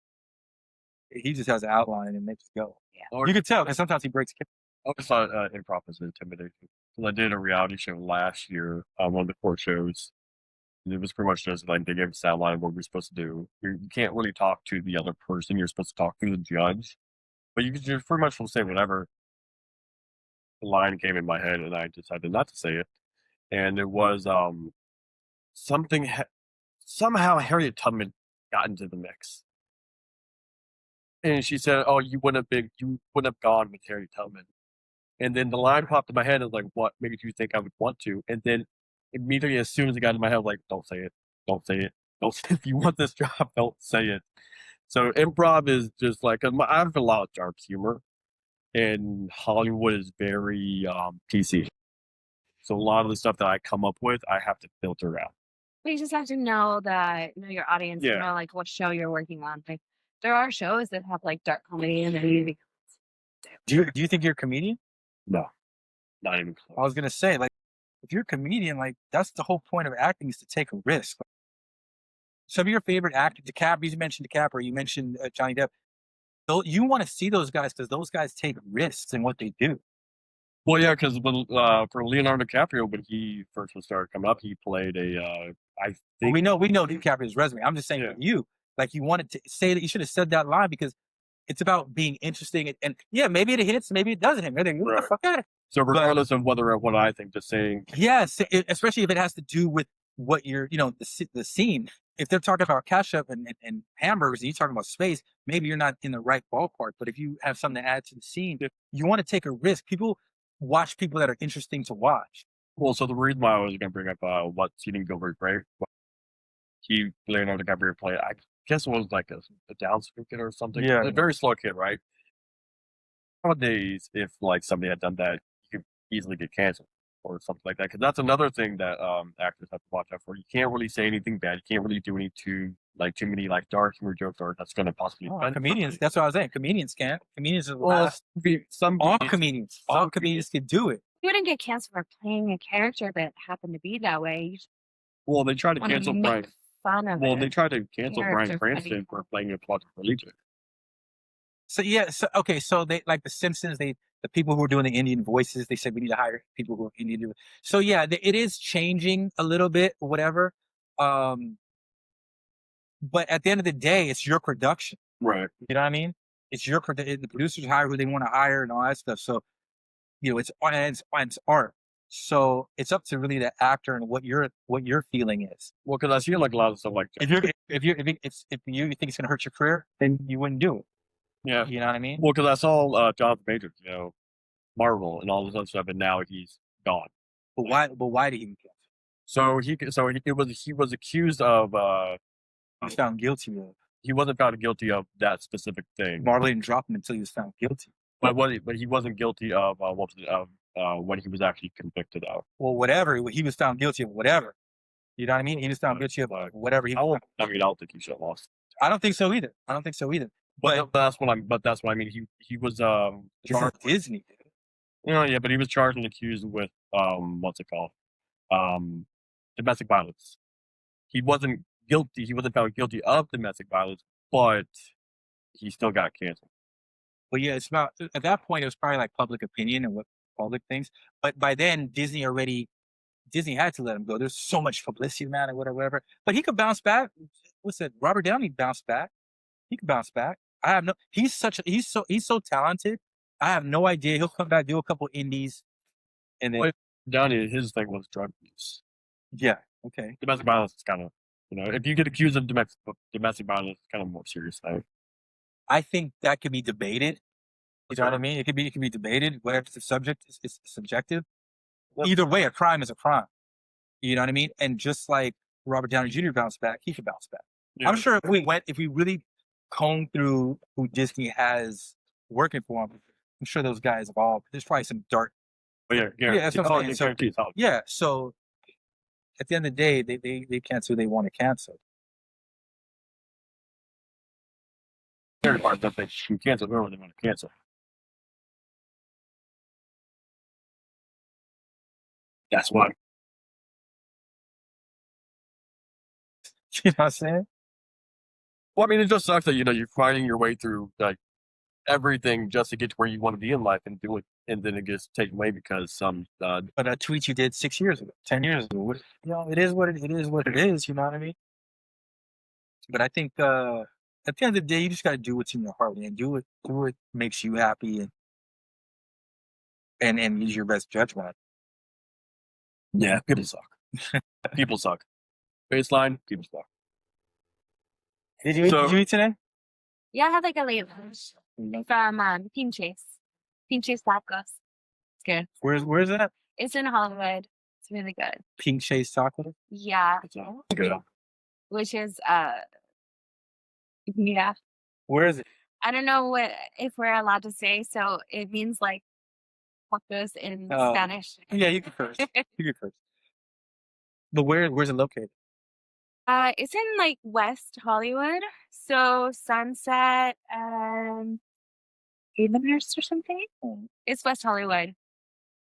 he just has an outline and makes it go. Or- You can tell, and sometimes he breaks. I always thought improv was intimidating. 'Cause I did a reality show last year, one of the court shows. And it was pretty much just like they gave us an outline of what we're supposed to do. You can't really talk to the other person. You're supposed to talk to the judge, but you can just pretty much will say whatever. The line came in my head, and I decided not to say it. And it was something. Somehow Harriet Tubman got into the mix, and she said, "Oh, you wouldn't have gone with Harriet Tubman." And then the line popped in my head. I was like, "What made you think I would want to?" And then immediately, as soon as it got in my head, I was like, "Don't say it. Don't say it. Don't say if you want this job, don't say it." So improv is just like I have a lot of dark humor, and Hollywood is very PC. So a lot of the stuff that I come up with, I have to filter out. But you just have to know your audience, Yeah. know like what show you're working on. Like there are shows that have like dark comedy and then you Do you think you're a comedian? No, not even close. I was gonna say, like, if you're a comedian, like that's the whole point of acting is to take a risk. Some of your favorite actors, DiCaprio, you mentioned DiCaprio, you mentioned Johnny Depp. You want to see those guys because those guys take risks in what they do. Well, yeah, because for Leonardo DiCaprio, when he first started coming up, he played I think We know DiCaprio's resume. I'm just saying Yeah. for you, like you wanted to say that you should have said that line because it's about being interesting and yeah, maybe it hits, maybe it doesn't hit. Maybe Right. fuck out. so. Regardless of what I think, just saying Yes, especially if it has to do with what you're, the scene. If they're talking about ketchup and hamburgers and you're talking about space, maybe you're not in the right ballpark. But if you have something to add to the scene, you want to take a risk. People watch people that are interesting to watch. Well, so the reason why I was going to bring up what's eating Gilbert Grape, Leonardo DiCaprio played, I guess it was like a Down syndrome kid or something. Yeah. A very slow kid, right? Nowadays, if like somebody had done that, you could easily get canceled or something like that. Because that's another thing that actors have to watch out for. You can't really say anything bad. You can't really do too many like dark humor jokes, or that's going to possibly offend Comedians, that's what I was saying. Comedians can't. Comedians are the Well, last. some All comedians can do it. You wouldn't get canceled for playing a character that happened to be that way. You just Well, they tried to want to cancel make Brian. fun of Well, it. they tried to cancel Brian character Cranston funny. for playing a quadriplegic. So yeah, so they like the Simpsons. The people who are doing the Indian voices, they said we need to hire people who are Indian. So yeah, it is changing a little bit, whatever. But at the end of the day, it's your production. Right. You know what I mean? It's your the producers hire who they want to hire and all that stuff. So it's art. So it's up to really the actor and what your feeling is. Well, because I see like a lot of stuff like If you think it's gonna hurt your career, then you wouldn't do it. yeah. You know what I mean? Well, because I saw Jonathan Majors, Marvel and all this other stuff, and now he's gone. But why did he get canceled? So he was accused of He was found guilty of. he wasn't found guilty of that specific thing, Marvel didn't drop him until he was found guilty. but he wasn't guilty of what he was actually convicted of. Well, whatever he was found guilty of, whatever. You know what I mean? He was found guilty of whatever he. I don't think he should have lost. I don't think so either. But that's what I mean. He was This is charged. Disney. Dude. Yeah, but he was charged and accused with what's it called? Domestic violence. He wasn't guilty. He wasn't found guilty of domestic violence, but he still got canceled. But yeah, it's about at that point it was probably like public opinion and what public thinks. But by then Disney had to let him go. There's so much publicity about it, whatever. But he could bounce back. What's that? Robert Downey bounced back. He could bounce back. He's so talented. I have no idea. He'll come back, do a couple indies, and then Downey, his thing was drug use. yeah, okay. Domestic violence is kind of if you get accused of domestic violence, it's kind of more serious thing. I think that could be debated. You know what I mean? It could be debated. Whatever the subject is subjective. Either way, a crime is a crime. You know what I mean? And just like Robert Downey Jr. bounced back, he could bounce back. Yeah. I'm sure if we really comb through who Disney has working for him, I'm sure those guys have all. There's probably some dark. But that's what I'm saying. So, yeah. So at the end of the day, they cancel who they want to cancel. Third part that they can cancel whoever they want to cancel. That's why. You know what I'm saying? Well, I mean, it just sucks that you're fighting your way through like everything just to get to where you want to be in life and do it, and then it gets taken away because some. But a tweet you did 6 years ago, 10 years ago, it is what it is. You know what I mean? But I think at the end of the day, you just got to do what's in your heart and do what makes you happy and use your best judgment. Yeah, people suck. People suck. Baseline, people suck. Did you eat today? Yeah, I had like a late lunch from Pinches Tacos. It's good. Where's that? It's in Hollywood. It's really good. Pink Chase Taco? Yeah. Good. Which is yeah. Where is it? I don't know if we're allowed to say, so it means like tacos in Spanish. Yeah, you can curse. You can curse. But where's it located? It's in like West Hollywood, so Sunset and Havenhurst or something. It's West Hollywood.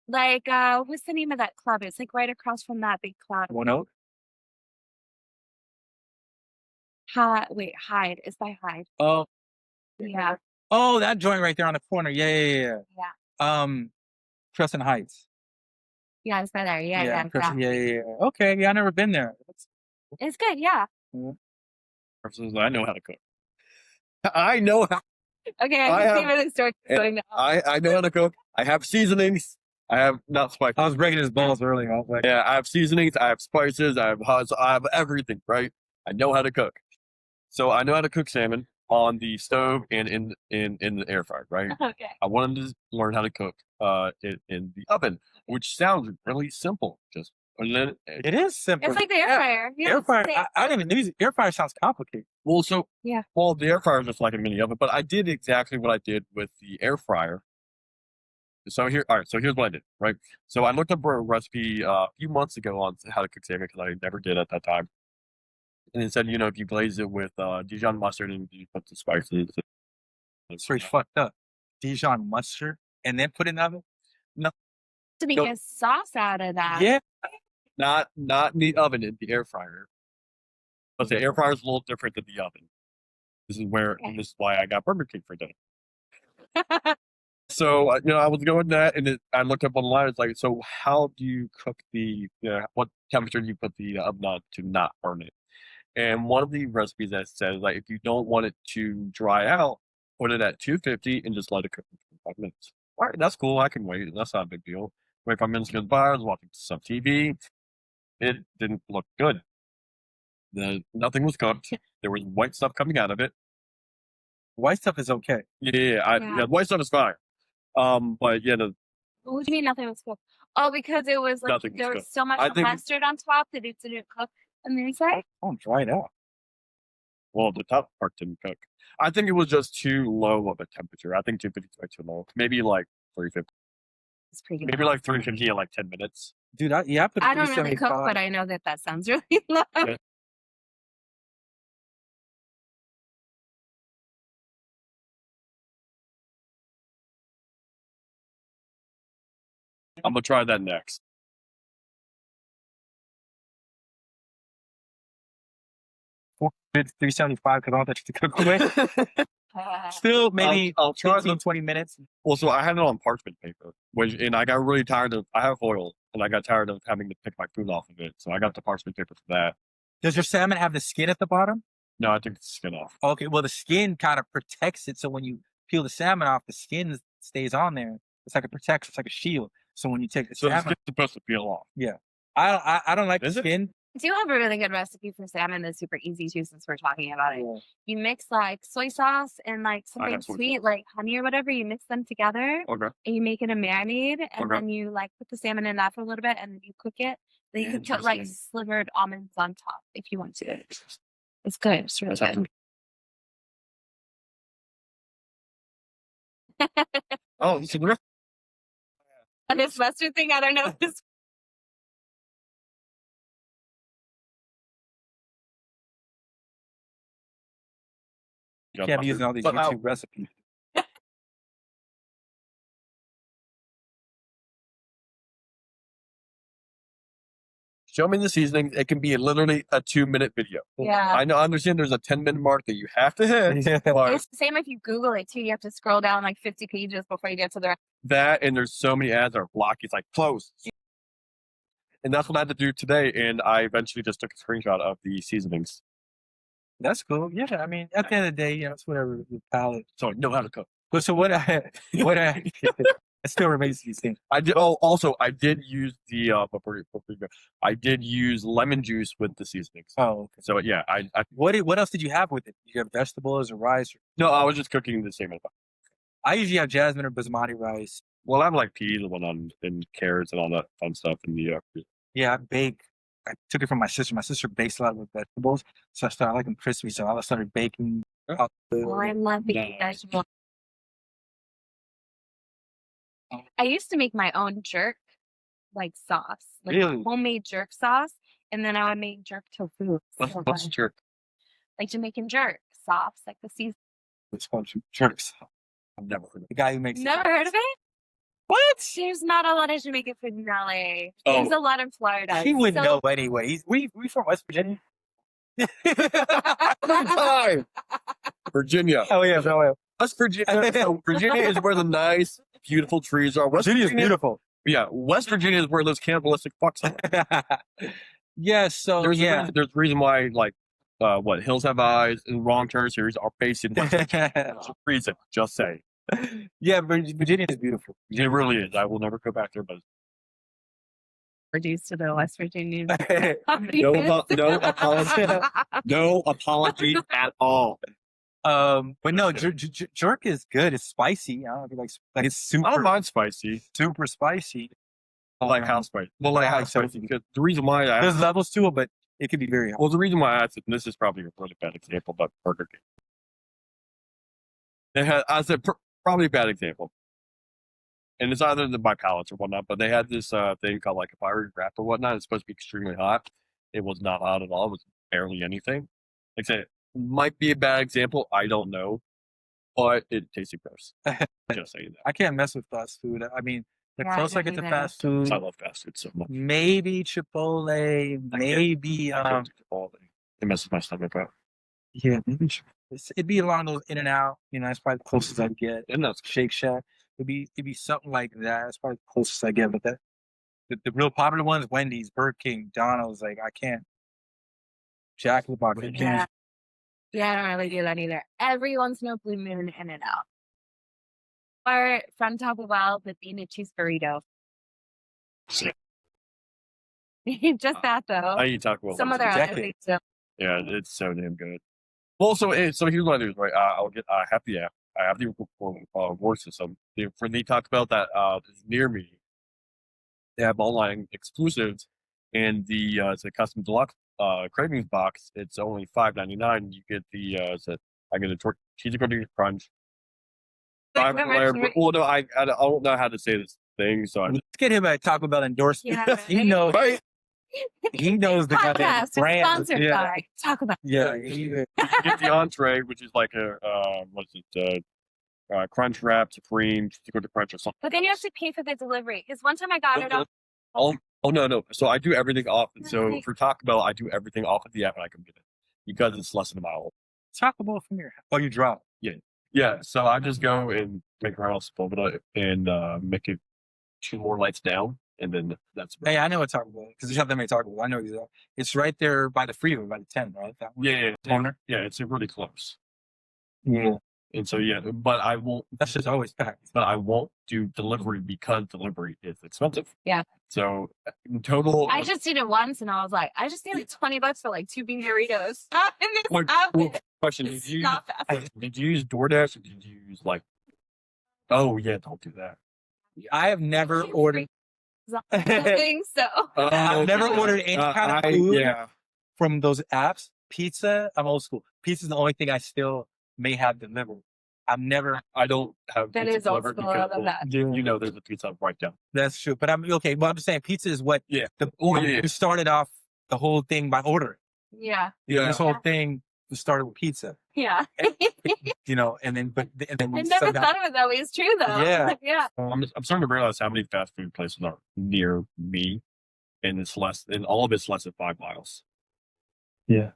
Like, what's the name of that club? It's like right across from that big club. One Oak? Hyde. It's by Hyde. Oh. Yeah. Oh, that joint right there on the corner. Yeah. Crescent Heights. Yeah, it's by there. Yeah. Yeah. Okay, yeah, I've never been there. It's good, yeah. I know how to cook. I know how. Okay, I can see where the story's going now. I know how to cook. I have seasonings. I have not spices. I was breaking his balls earlier. I was like, yeah, I have seasonings. I have spices. I have everything. Right. I know how to cook. So I know how to cook salmon on the stove and in the air fryer. Right. Okay. I wanted to learn how to cook in the oven, which sounds really simple. Just it is simple. It's like the air fryer. Yeah, air fryer. I didn't even use it. Air fryer sounds complicated. Well, the air fryer is just like a mini oven, but I did exactly what I did with the air fryer. So here's what I did, right? So I looked up a recipe a few months ago on how to cook salmon because I never did at that time. And it said, if you glaze it with Dijon mustard and you put the spices. It's pretty fucked up. Dijon mustard and then put it in the oven? No. To make a sauce out of that. Yeah. Not in the oven, in the air fryer. But the air fryer is a little different than the oven. This is why I got Burger King for dinner. So, I was going that, and I looked up online. It's like, so how do you cook what temperature do you put the oven on to not burn it? And one of the recipes that says, like, if you don't want it to dry out, put it at 250 and just let it cook for 5 minutes. All right, that's cool. I can wait. That's not a big deal. 25 minutes goes by. I was watching some TV. It didn't look good. Nothing was cooked. There was white stuff coming out of it. White stuff is okay. Yeah, white stuff is fine. But yeah, what do you mean nothing was cooked? Oh, because it was like there was so much mustard on top that it didn't cook on the inside. Oh, dried out. Well, the top part didn't cook. I think it was just too low of a temperature. I think 250 is way too low. Maybe like 350. It's pretty Maybe like 350 in like 10 minutes. Dude, I don't really cook, but I know that sounds really low. Yeah. I'm gonna try that next. $375 because I want that to cook away. Still, maybe I'll try 15, 20 minutes. Well, so I had it on parchment paper, and I got really tired of. I have foil, and I got tired of having to pick my food off of it. So I got the parchment paper for that. Does your salmon have the skin at the bottom? No, I took the skin off. Okay, well, the skin kind of protects it. So when you peel the salmon off, the skin stays on there. It's like a protection. It's like a shield. So when you take the salmon, the skin's supposed to peel off. Yeah, I don't like the skin. do have a really good recipe for salmon that's super easy too, since we're talking about it. Yeah. You mix like soy sauce and like something have soy sweet, like honey or whatever. You mix them together Okay. and you make it a marinade, and Okay. then you like put the salmon in that for a little bit, and then you cook it. Then you can put like Interesting. slivered almonds on top if you want to. It's good. It's really good. Oh, it's a grip. And this mustard thing, I don't know. It's Can't be using all these But, YouTube recipes. show me the seasoning. It can be literally a 2-minute video. yeah. I understand there's a 10-minute mark that you have to hit. Yeah. But It's the same if you Google it too. You have to scroll down like 50 pages before you get to the rest. that, and there's so many ads that are blocked. It's like close. And that's what I had to do today. And I eventually just took a screenshot of the seasonings. That's cool. Yeah, I mean, at the end of the day, it's whatever your palate. So I know how to cook. But so what it still remains to be seen. I did. Oh, also, I did use the. I did use lemon juice with the seasonings. Oh, okay. So yeah, I What else did you have with it? Did you have vegetables or rice? no, I was just cooking the same. I usually have jasmine or basmati rice. Well, I have like peas and carrots and all that fun stuff in the. Yeah, I bake. I took it from my sister. My sister bakes a lot with vegetables, so I like them crispy. So I started baking. Oh. Well, I love being vegetable. I used to make my own jerk, like sauce, like Really? homemade jerk sauce, and then I would make jerk tofu. So What's good. jerk? Like Jamaican jerk sauce, like the season. It's called jerks. I've never heard of The guy who makes Never heard of it? What? There's not a lot of Jamaican food in LA. Oh. There's a lot in Florida. He wouldn't So- know anyway. We from West Virginia. Time. Virginia. Oh yeah, West Virginia. So Virginia is where the nice, beautiful trees are. West Virginia's Virginia, beautiful. Yeah, West Virginia is where those cannibalistic fucks are. Yes, so There's yeah. there's a reason why like what Hills Have Eyes and Wrong Turn series are based in West Virginia. There's a reason. Just say. Yeah, Virginia is beautiful. It really is. I will never go back there, but Reduced to the West Virginia. no apology. No apology at all. But no, jerk is good. It's spicy. I don't know if you like it's I don't super mind spicy. super spicy. I like how spicy. Well, like how spicy. Because the reason why I There's levels to it, but it can be very hot. well, the reason why I asked it, and this is probably a really bad example, but Burger King. They had, I said, probably a bad example. And it's either by pallets or whatnot, but they had this thing called like a fiery wrap or whatnot. It's supposed to be extremely hot. It was not hot at all. It was barely anything. Like I said, it might be a bad example. I don't know. But it tasted gross. Just saying that. I can't mess with fast food. I mean, the Yeah, I closer I can't get to either. fast food, I love fast food so much. maybe Chipotle, maybe It messes my stomach up. yeah, maybe it'd be along those In and Out. That's probably the closest I get. And that's Shake Shack. It'd be something like that. That's probably the closest I get. But the real popular ones, Wendy's, Burger King, McDonald's, like I can't. Jack in the Box. I Yeah. can't. Yeah, I don't really do that either. Every once in a blue moon, In and Out. Or from Taco Bell, the bean and cheese burrito. Just that though. I eat Taco Bell. Some once other a other decade. things too. Yeah, it's so damn good. Well, so here's what I do, right? I'll get I have the app. I have the reward system. For the Taco Bell that is near me, they have online exclusives, and it's a custom deluxe cravings box. It's only $5.99. You get I get a cheesy tortilla crunch. Like, Well, no, I don't know how to say this thing, so I Let's get him a Taco Bell endorsement. Yeah, He knows. right. He knows the goddamn Podcast is brand. sponsored Yeah, by Taco Bell. yeah. You get the entree, which is like a crunch wrap, supreme, cheesy tortilla crunch, or something. But then you have to pay for the delivery. Because one time I got it off. Oh no. So I do everything off. So for Taco Bell, I do everything off of the app and I can get it because it's less than a mile. Taco Bell from your house. Oh, you drop. Yeah. So I just go and make my house Sepulveda and make it 2 more lights down, and then that's Hey, I know what Taco Bell because there's not that many Taco Bell. I know exactly. It's right there by the freeway, by the 10, right? That one. yeah. Corner. Yeah, it's really close. Yeah. And so yeah, but I won't. That's just always packed. But I won't do delivery because delivery is expensive. Yeah. So in total, I just did it once and I was like, I just need like $20 for like 2 bean burritos. And it's Well, question: It's not fast. Did you use DoorDash or did you use like? Oh yeah, don't do that. I have never ordered. Something, so I've never ordered any kind of food Yeah, from those apps. Pizza, I'm old school. Pizza is the only thing I still may have delivered. I've never. I don't have. That pizza is old delivered school, I because, love that. You know, there's a pizza right down. That's true, but I'm okay. Well, I'm just saying, pizza is what Yeah. we started off the whole thing by ordering. yeah. This whole thing started with pizza, Yeah. you know, and then I never thought of it that way. It's true though. Yeah. Yeah. I'm starting to realize how many fast food places are near me, and all of it's less than 5 miles. Yeah.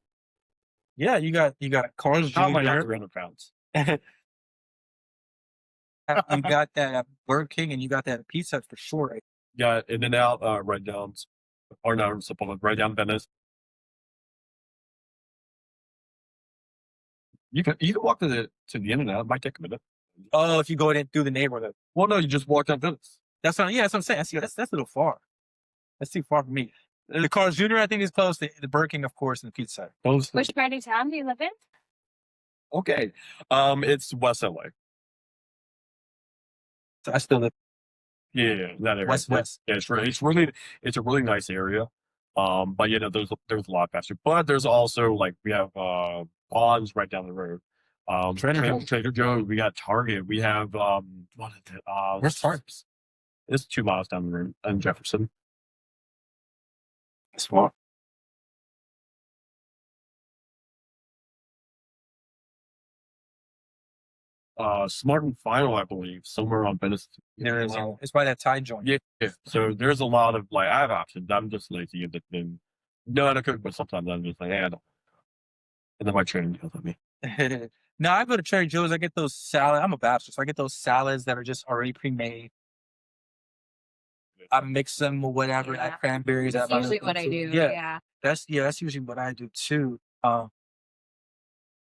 Yeah, you got Carl's How am I not Jr. 300 pounds? You got that at Burger King, and you got that at Pizza Hut for sure. Right? Got In and Out, right down, or no, right down Venice. You can walk to the In and Out. It might take a minute. Oh, if you go in through the neighborhood. Well, no, you just walk down Venice. That's what I'm saying. That's a little far. That's too far for me. The Carl's Jr. I think is close. The Burger King, of course, and the Pizza Hut. Those. Which part of town do you live in? Okay, it's West LA. I still live Yeah, that area. West. Yeah, it's a really nice area. But you know, there's a lot faster. But there's also like we have Bonds right down the road. Trader Joe's. We got Target. We have what is it? Where's Target? It's 2 miles down the road in Jefferson. Smart. Smart and Final, I believe, somewhere on Venice. There is. It's by that Thai joint. Yeah. So there's a lot of like I have options. I'm just lazy and no, I cook, but sometimes I'm just like, I don't. And then my trainer yells at me. No, I go to Trader Joe's. I get those salads. I'm a bachelor, so I get those salads that are just already pre-made. I mix them with whatever, Yeah. add cranberries. That's usually what I do. Yeah. That's usually what I do too.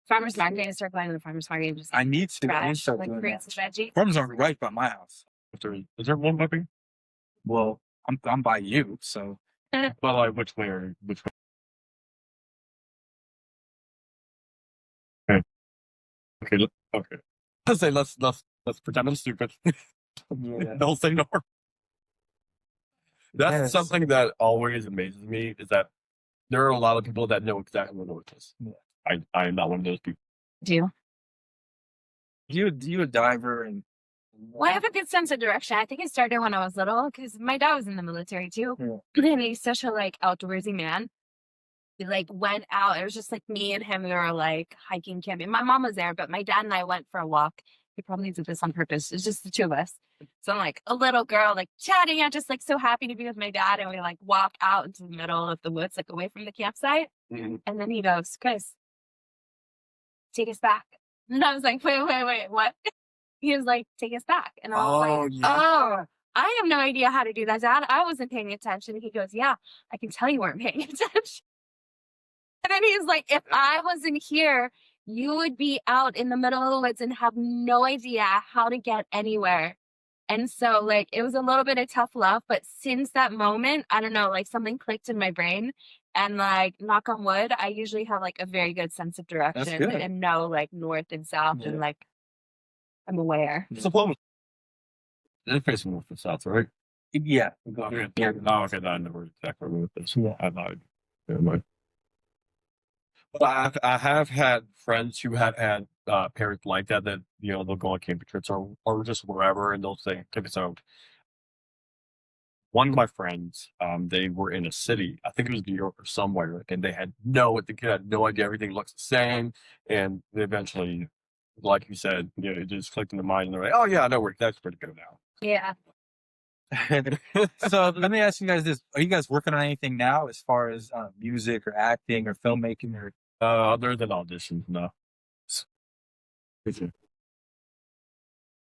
Farmer's market. I start going to the farmer's market and just I need to. I need to fresh, start like doing fruits that. and veggies. Farms aren't right by my house. Is there one by me? Well, I'm by you, so Well, like which way? Okay. Okay. Let's say let's pretend I'm stupid. yeah. Don't say no. That's Yes. something that always amazes me is that there are a lot of people that know exactly what North is. Yeah. I am not one of those people. Do You a diver and well, I have a good sense of direction. I think it started when I was little because my dad was in the military too, and he's such a like outdoorsy man. We like went out. It was just like me and him. We were like hiking, camping. My mom was there, but my dad and I went for a walk. He probably did this on purpose. It's just the two of us. So I'm like a little girl, like chatting. I'm just like so happy to be with my dad, and we like walk out into the middle of the woods, like away from the campsite. Mm-hmm. And then he goes, "Chris, take us back." And I was like, "Wait, what?" He was like, "Take us back." And I was like, "Oh, I have no idea how to do that, Dad. I wasn't paying attention." He goes, "Yeah, I can tell you weren't paying attention." And then he's like, "If I wasn't here, you would be out in the middle of the woods and have no idea how to get anywhere." And so, like, it was a little bit of tough love. But since that moment, I don't know, like something clicked in my brain. And like, knock on wood, I usually have like a very good sense of direction good. and know like north and south and like I'm aware. It's a problem. They're facing north and south, right? Yeah. Okay. Oh, okay. No, I never exactly with this. Yeah. I lied. Never mind. But I have had friends who have had parents like that you know they'll go on camping trips or just wherever and they'll say take us out. One of my friends, they were in a city, I think it was New York or somewhere, and they had no idea everything looks the same, and they eventually, like you said, you know, it just clicked in the mind, and they're like, "Oh yeah, I know where that's pretty good now." Yeah. So let me ask you guys this: are you guys working on anything now, as far as music or acting or filmmaking or? Other than auditions, no.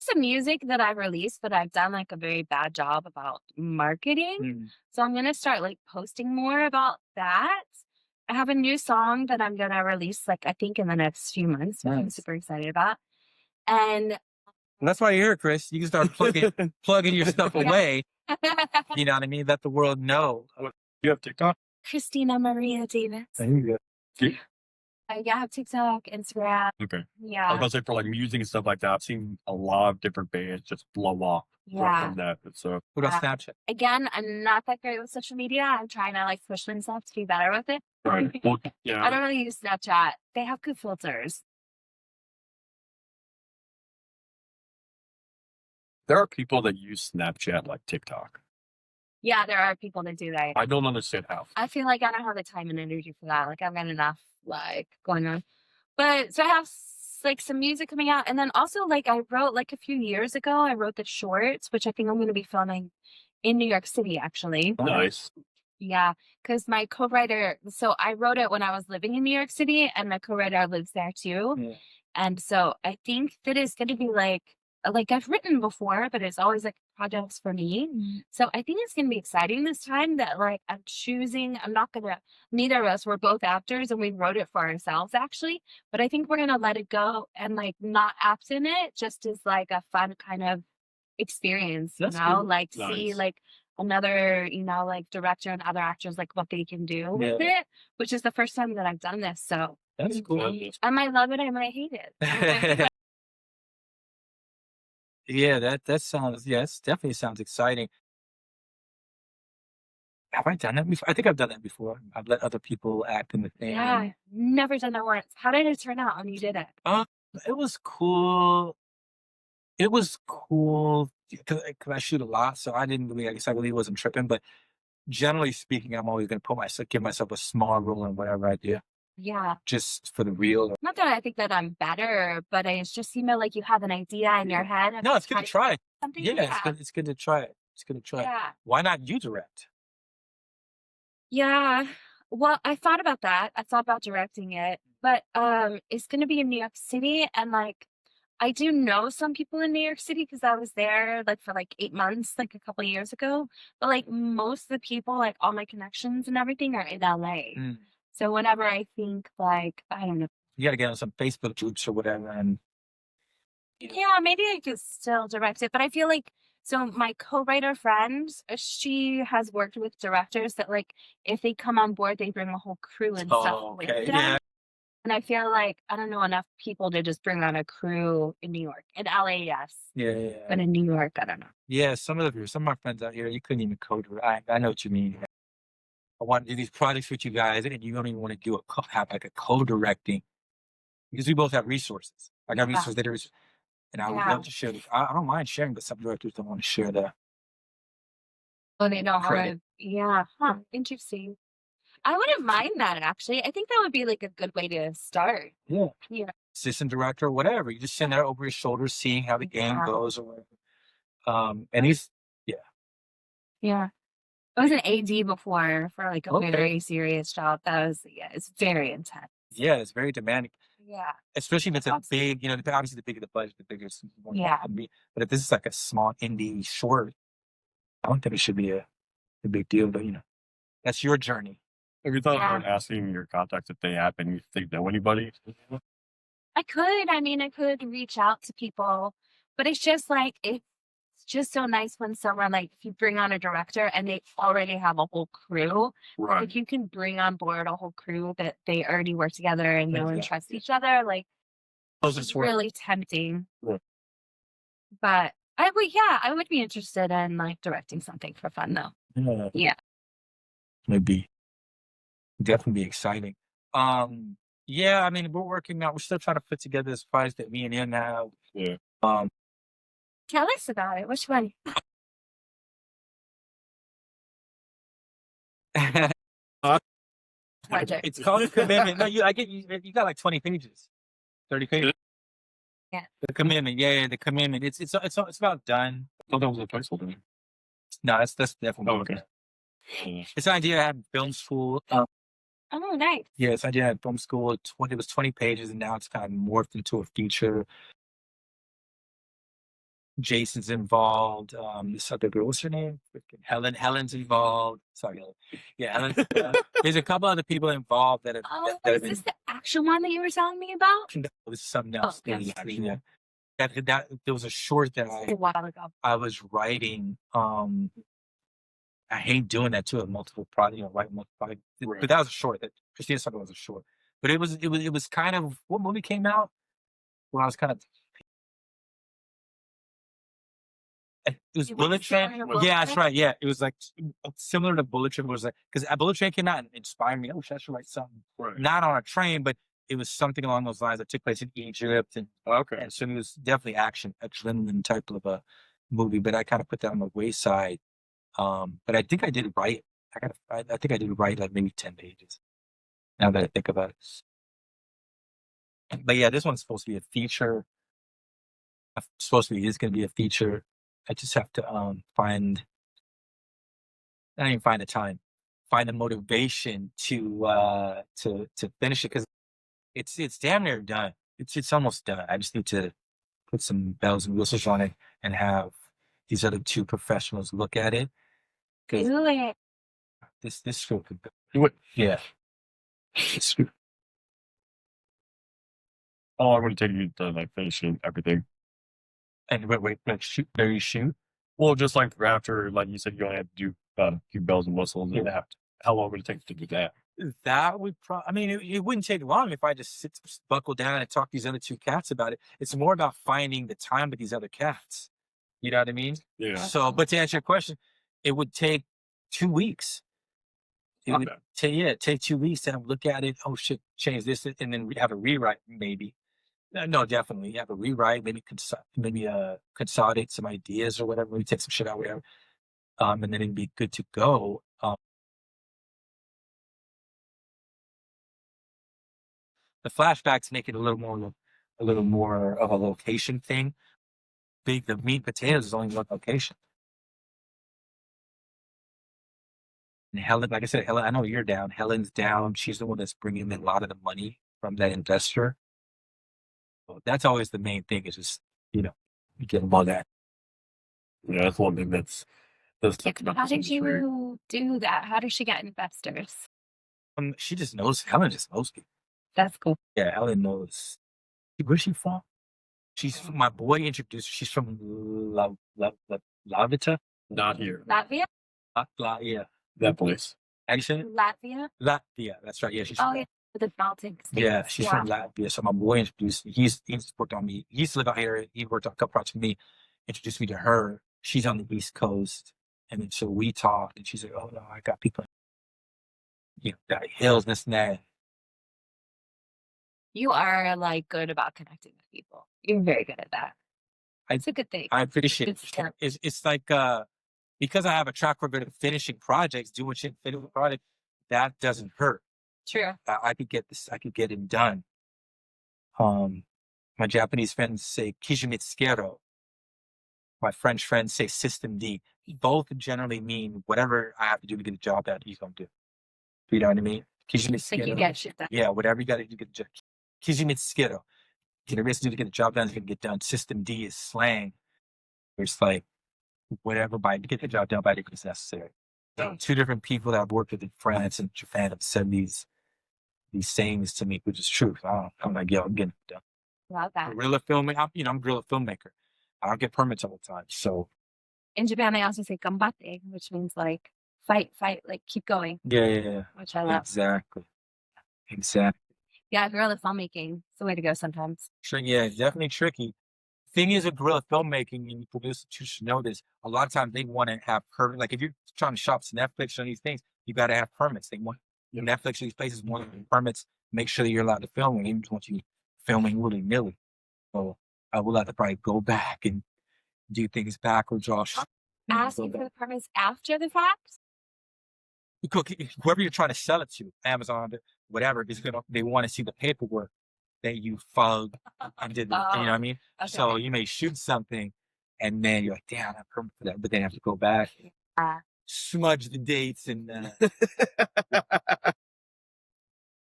Some music that I've released, but I've done like a very bad job about marketing. So I'm gonna start like posting more about that. I have a new song that I'm gonna release like I think in the next few months, which I'm Nice. super excited about. And And that's why you're here, Chris. You can start plugging your stuff away. You know what I mean? Let the world know. You have TikTok? Christina Maria Davis. There you go. Yeah, I have TikTok, Instagram. Okay. I was Yeah. about to say for like music and stuff like that, I've seen a lot of different bands just blow off Yeah. from that. So What about Snapchat? Again, I'm not that great with social media. I'm trying to like push myself to be better with it. right. Well, I yeah. don't really use Snapchat. They have good filters. There are people that use Snapchat like TikTok. Yeah, there are people that do that. I don't understand how. I feel like I don't have the time and energy for that. Like I've got enough like going on. But so I have like some music coming out, and then also like I wrote like a few years ago, I wrote the shorts, which I think I'm going to be filming in New York City actually. Nice. Yeah, because my co-writer, so I wrote it when I was living in New York City, and my co-writer lives there too. Yeah. And so I think that it's going to be like I've written before, but it's always like projects for me. So I think it's going to be exciting this time that like I'm not going to, neither of us, we're both actors and we wrote it for ourselves actually, but I think we're going to let it go and like not act in it just as like a fun kind of experience, That's you know, cool. like see Nice. like another, you know, like director and other actors, like what they can do with it, which is the first time that I've done this. So That's cool. I might love it, I might hate it. Yeah, that sounds, yes, definitely sounds exciting. Have I done that before? I think I've done that before. I've let other people act in the thing. Yeah, never done that once. How did it turn out when you did it? It was cool. It was cool because I shoot a lot, so I didn't really, I guess I really wasn't tripping. But generally speaking, I'm always going to give myself a small role in whatever I do, Yeah. just for the real. Not that I think that I'm better, but it's just, you know, like you have an idea in your head. No, it's good to try. Something. Yeah, it's good to try it. It's good to try it. Yeah. Why not you direct? Yeah. Well, I thought about that. I thought about directing it, but it's going to be in New York City, and like I do know some people in New York City because I was there like for like 8 months, like a couple of years ago. But like most of the people, like all my connections and everything are in LA. Mm. So whenever I think like, I don't know. You got to get on some Facebook groups or whatever. And Yeah, maybe I could still direct it, but I feel like, so my co-writer friend, she has worked with directors that like, if they come on board, they bring a whole crew and stuff with them. Yeah. And I feel like I don't know enough people to just bring on a crew in New York. In LA, yes. Yeah. But in New York, I don't know. Yeah, some of my friends out here, you couldn't even co-direct. I know what you mean. I want to do these projects with you guys, and you don't even want to do have like a co-directing because we both have resources. I got resources, and I would love to share. I don't mind sharing, but some directors don't want to share that. Well, they don't Credit. have. Yeah. Huh. Interesting. I wouldn't mind that actually. I think that would be like a good way to start. Yeah. Yeah. Assistant director or whatever. You just send that over his shoulders, seeing how the game Yeah. goes or whatever. And he's Yeah. I was an AD before for like a Okay. very serious job. It's very intense. Yeah, it's very demanding. Yeah. Especially if it's a big, you know, obviously the bigger the budget, the bigger it's more Yeah. to be. But if this is like a small indie short, I don't think it should be a big deal. But you know, that's your journey. Have you thought Yeah. about asking your contacts if they happen you think know anybody? I could reach out to people, but it's just like, it's just so nice when someone, like, if you bring on a director and they already have a whole crew, Right. like you can bring on board a whole crew that they already work together and know and Exactly. trust each other. Like, Closest it's to it. really tempting. Right. But I would be interested in like directing something for fun though. Yeah. Maybe definitely be exciting. Yeah, I mean, we're working out. We're still trying to put together this prize that me and him have. Yeah. Tell us about it. Which one? Project. It's called Commitment. No, you got like 20 pages, 30 pages. Yeah. The Commitment. Yeah, the Commitment. It's about done. I thought that was a placeholder. No, that's definitely. Oh, okay. Yeah. It's an idea I had in film school. Oh, nice. Yeah, it's an idea I had in film school. It was 20 pages, and now it's kind of morphed into a feature. Jason's involved. This other girl, what's her name? Freaking Helen. Helen's involved. Sorry, Helen. Yeah, Helen. There's a couple other people involved that have. Oh, that is this the actual one that you were telling me about? this is something else. Okay. Yeah. that there was a short that A while ago. I was writing. I hate doing that too. Multiple projects, write multiple projects. Right. But that was a short. That Christina Sucker was a short. But it was kind of what movie came out when I was kind of. It was It Bullet was similar Train. to Bullet Yeah, that's Train? right. Yeah, it was like similar to Bullet Train. It was like because Bullet Train came out and inspired me. Oh, I should write something Right. not on a train, but it was something along those lines that took place in Egypt, Okay. and so it was definitely action, adrenaline type of a movie. But I kind of put that on the wayside. But I think I did write. I think I did write like maybe 10 pages. Now that I think about it. But yeah, this one's supposed to be a feature. It's going to be a feature. I just have to find. I don't even find the time, find the motivation to finish it because it's damn near done. It's almost done. I just need to put some bells and whistles on it and have these other two professionals look at it. Because Do it. this script could go. Do it. Yeah. This script- How long would it take you to like finishing everything? And wait, shoot, there you shoot. Well, just like after, like you said, you only have to do a few bells and whistles, and how long would it take to do that? That would probably, I mean, it wouldn't take long if I just buckle down and talk to these other two cats about it. It's more about finding the time with these other cats. You know what I mean? Yeah. So, but to answer your question, it would take 2 weeks. It would take 2 weeks to look at it. Oh shit, change this, and then have a rewrite maybe. No, definitely have a rewrite. Maybe consolidate some ideas or whatever. Maybe take some shit out, whatever. And then it'd be good to go. The flashbacks make it a little more of a location thing. The meat and potatoes is only one location. And Helen, like I said, Helen, I know you're down. Helen's down. She's the one that's bringing in a lot of the money from that investor. So that's always the main thing is just, you get them all that. Yeah, that's one thing that's How did you do that? How did she get investors? She just knows, Helen just knows people. That's cool. Yeah, Helen knows. Where's she from? She's my boy introduced her. She's from Lavita. not here. Latvia? Yeah. That place. How do you say it? Latvia? Latvia. That's right. Yeah, she's Oh, from yeah. The Baltic states. Yeah, she's from Latvia. So my boy introduced me. He's worked on me. He used to live out here. He worked on a couple projects with me. Introduced me to her. She's on the East Coast, and then so we talked. And she's like, "Oh no, I got people, got hills, this and that." You are like good about connecting with people. You're very good at that. It's a good thing. I appreciate Good stuff. it. It's like because I have a track record of finishing projects, doing shit, finishing a project, that doesn't hurt. True. I could get this. I could get it done. My Japanese friends say "kijimitsukeru." My French friends say "system D." Both generally mean whatever I have to do to get the job done, he's gonna do. You know what I mean? Like you get shit done. Yeah, whatever you got to do to get the job. Kijimitsukeru. Whatever you have to do to get the job done is gonna get done. System D is slang. It's like whatever to get the job done by is necessary. So, two different people that I've worked with in France and Japan have said these sayings to me, which is true. I'm like, yo, I'm getting it done. Love that. Guerrilla filming, I'm a guerrilla filmmaker. I don't get permits all the time. So In Japan, they also say gambate, which means like fight, like keep going, yeah. which I love. Exactly. Yeah, guerrilla filmmaking. It's the way to go sometimes. Sure, yeah, it's definitely tricky. Thing is with guerrilla filmmaking, and producers should know this, a lot of times they want to have permits. Like if you're trying to shop to Netflix or these things, you got to have permits. They want Netflix or these places want permits, make sure that you're allowed to film, and even want you filming willy-nilly. So I will have to probably go back and do things backwards. Asking for the permits after the fact? Whoever you're trying to sell it to, Amazon, whatever, they want to see the paperwork that you followed and did. You know what I mean? Okay. So you may shoot something, and then you're like, "Damn, I have permit for that," but then you have to go back, smudge the dates, and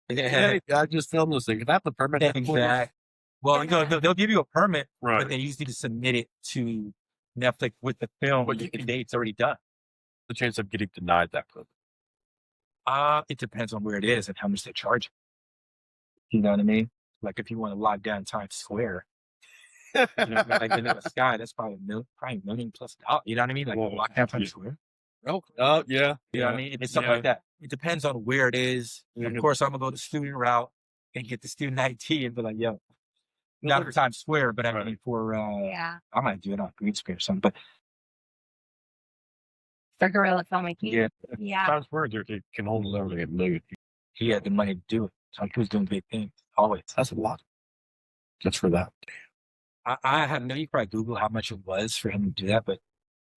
Hey, I just filmed this thing. Can I have the permit? Exactly. Well, they'll give you a permit, Right. but then you just need to submit it to Netflix with the film. But The date's already done. The chance of getting denied that permit. It depends on where it is and how much they charge. You know what I mean? Like if you want to lock down Times Square, Like Vanilla Sky, that's probably probably $1 million plus. You know what I mean? Like Well, walk down Times Square. yeah. You know what I mean? It's something like that. It depends on where it is. Of course, I'm gonna go the student route and get the student ID and be like, yo, not for Times Square, but I mean for Yeah. I might do it on Green Square or something. But For guerrilla filmmaking. yeah, Yeah. Times Square it can hold literally a million people. he had the money to do it. So he was doing big things always. That's a lot. Just for that. I have no. You probably Google how much it was for him to do that, but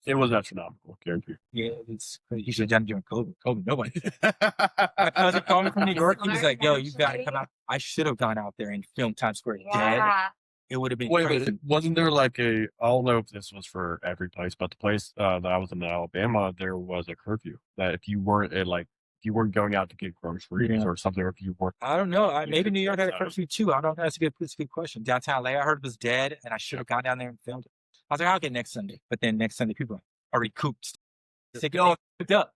It was astronomical, guarantee. yeah, it's he should have done it during COVID. COVID, nobody. My cousin called me from New York. He was like, "Yo, you got to come out." I should have gone out there and filmed Times Square dead. Yeah. It would have been Wait, crazy. wasn't there like I don't know if this was for every place, but the place that I was in Alabama, there was a curfew that if you weren't if you weren't going out to get groceries Yeah. or something, or if you weren't. I don't know. Maybe could New York had a get curfew too. I don't know. That's a good question. Downtown LA, I heard it was dead, and I should have gone down there and filmed it. I was like, I'll get next Sunday. But then next Sunday, people are recouped. It's like, oh, it's up.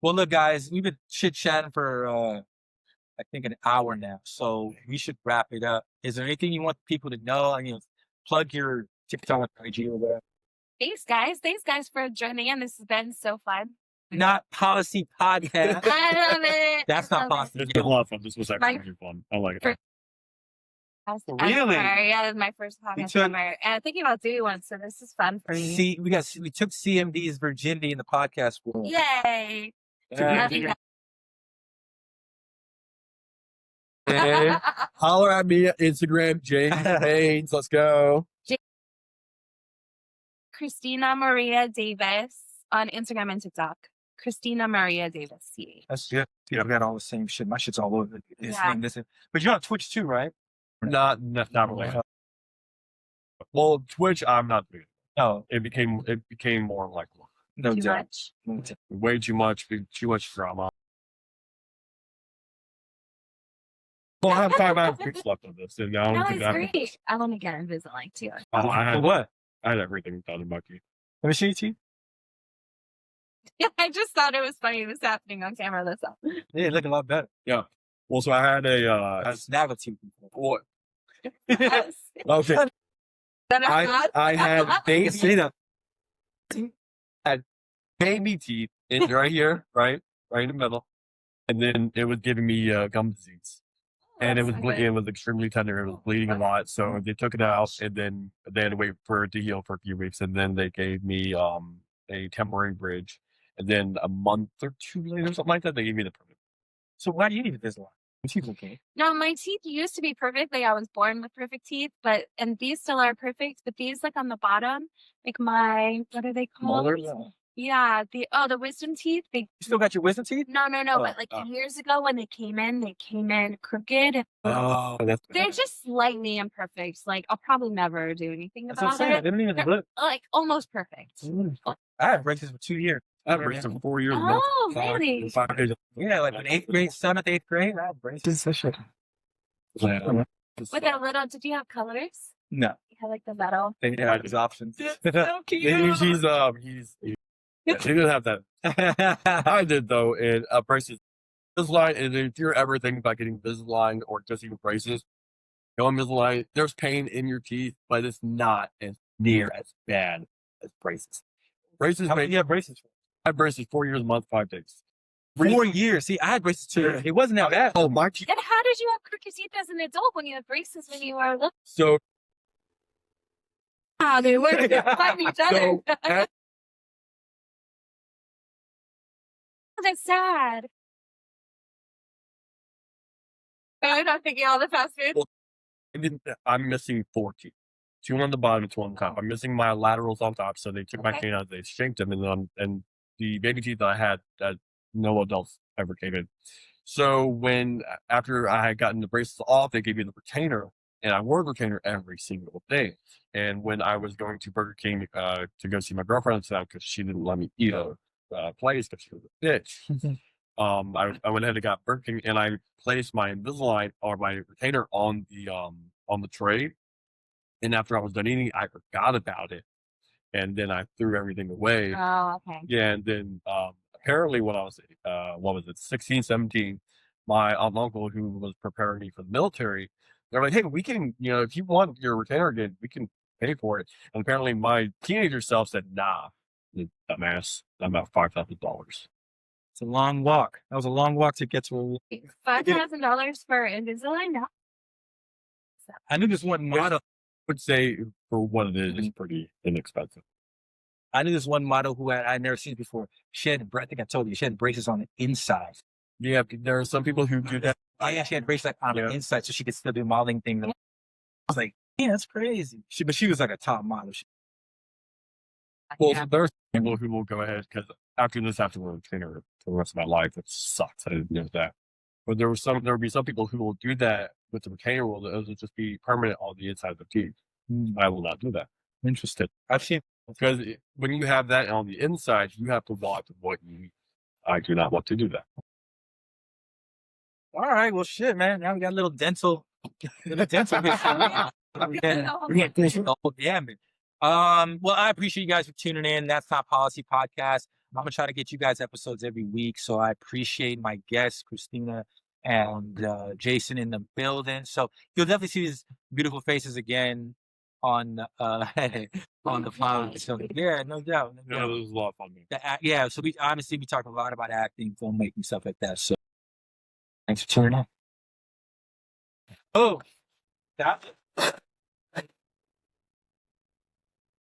Well, look, guys, we've been chit chatting for I think an hour now, so we should wrap it up. Is there anything you want people to know? I mean, plug your TikTok, IG, or whatever. Thanks, guys. Thanks, guys, for joining in. This has been so fun. Not policy podcast. I love it. That's not Love it. policy. It's been a lot of fun. This was actually My- really fun. I like For- it. Really? Yeah, this is my first podcast took- ever. And I'm thinking about doing one, so this is fun for me. See, we took CMD's virginity in the podcast world. Yay. Yeah. Love you guys. Hey, holler at me at Instagram, James Haynes. Let's go. Christina Maria Davis on Instagram and TikTok. Christina Maria Davis. CA. That's good. Dude, I've got all the same shit. My shit's all over. This Yeah. name, this. But you're on Twitch too, right? Not really. Well, Twitch, I'm not doing. No, It became more like no Too doubt. much. way too much drama. Well, I have 5 hours left of this, and I No, don't think it's that. great. I want to get Invisalign too. I For what? had everything done in my teeth. Let me show you teeth. Yeah, I just thought it was funny. It was happening on camera. That's all. Yeah, you look a lot better. Well, so I had a That's snaggle teeth. what? Yes. Okay, That I thought. I had You see that? baby teeth in right here, right in the middle, and then it was giving me gum disease, and it was it was extremely tender. It was bleeding a lot, so they took it out, and then they had to wait for it to heal for a few weeks, and then they gave me a temporary bridge, and then a month or 2 later, something like that, they gave me the permanent. So why do you need Invisalign? Your teeth okay? No, my teeth used to be perfect. Like I was born with perfect teeth, and these still are perfect. But these, like on the bottom, like what are they called? Molars? Yeah, the wisdom teeth. You still got your wisdom teeth? No, Oh, but like years ago when they came in crooked. Oh, that's They're just slightly imperfect. Like I'll probably never do anything that's what I'm about saying. it. They don't even They're- look. Like almost perfect. I had braces for 2 years. I've raised them 4 years. Oh, five- really? 5 days. Yeah, like in 8th grade, 7th, 8th grade, I had braces. That shit. Yeah. With a little, did you have colors? No, You had like the metal. they didn't have these options. So cute. He didn't have that. I did though, and braces. Invisalign, and if you're ever thinking about getting Invisalign or just even braces, go on Invisalign. There's pain in your teeth, but it's not as near as bad as braces. Braces How many make do you have braces for? I have braces 4 years a month, 5 days. 4 years. See, I had braces too. It wasn't that bad. Oh, my teeth. And how did you have crooked teeth as an adult when you had braces when you were little? So Oh, they were fighting each other. So, at- That's sad. I'm not thinking all the fast food. I'm missing 4 teeth. 2 on the bottom, 2 on the top. I'm missing my laterals on top, so they took my Okay. canines, they shanked them, and the baby teeth that I had that no adults ever came in. So after I had gotten the braces off, they gave me the retainer, and I wore the retainer every single day. And when I was going to Burger King to go see my girlfriend because she didn't let me eat a place because she was a bitch. I went ahead and got Burger King, and I placed my Invisalign or my retainer on the tray. And after I was done eating, I forgot about it, and then I threw everything away. Oh, okay. Yeah, and then apparently when I was 16, 17, my aunt and uncle who was preparing me for the military, they're like, hey, we can, if you want your retainer again, we can pay for it. And apparently my teenager self said, nah, you dumbass, I'm about $5,000. It's a long walk. That was a long walk to get to $5,000 for Invisalign? No. I knew this one model. Would say for what it is, it's pretty inexpensive. I knew this one model who I'd never seen before. She had, I think I told you, she had braces on the inside. Yeah, there are some people who do that. Oh yeah, she had braces like on the inside so she could still do modeling things. I was like, yeah, that's crazy. But she was like a top model. Well, there are people who will go ahead because after this, I have to wear a retainer for the rest of my life. It sucks. I didn't know that. But there would be some people who will do that with the retainer. It'll just be permanent on the inside of the teeth. I will not do that. Interesting. I've seen because when you have that on the inside, you have to watch what you eat. I do not want to do that. All right, well, shit, man. Now we got a little dental. We got this whole gamut. Well, I appreciate you guys for tuning in. That's Not Policy Podcast. I'm gonna try to get you guys episodes every week. So I appreciate my guests, Christina and Jason, in the building. So you'll definitely see these beautiful faces again on on the pod. So yeah, no doubt. Yeah, this was a lot of fun. Yeah, so we talked a lot about acting, filmmaking, stuff like that. So thanks for tuning in. Oh, that's it.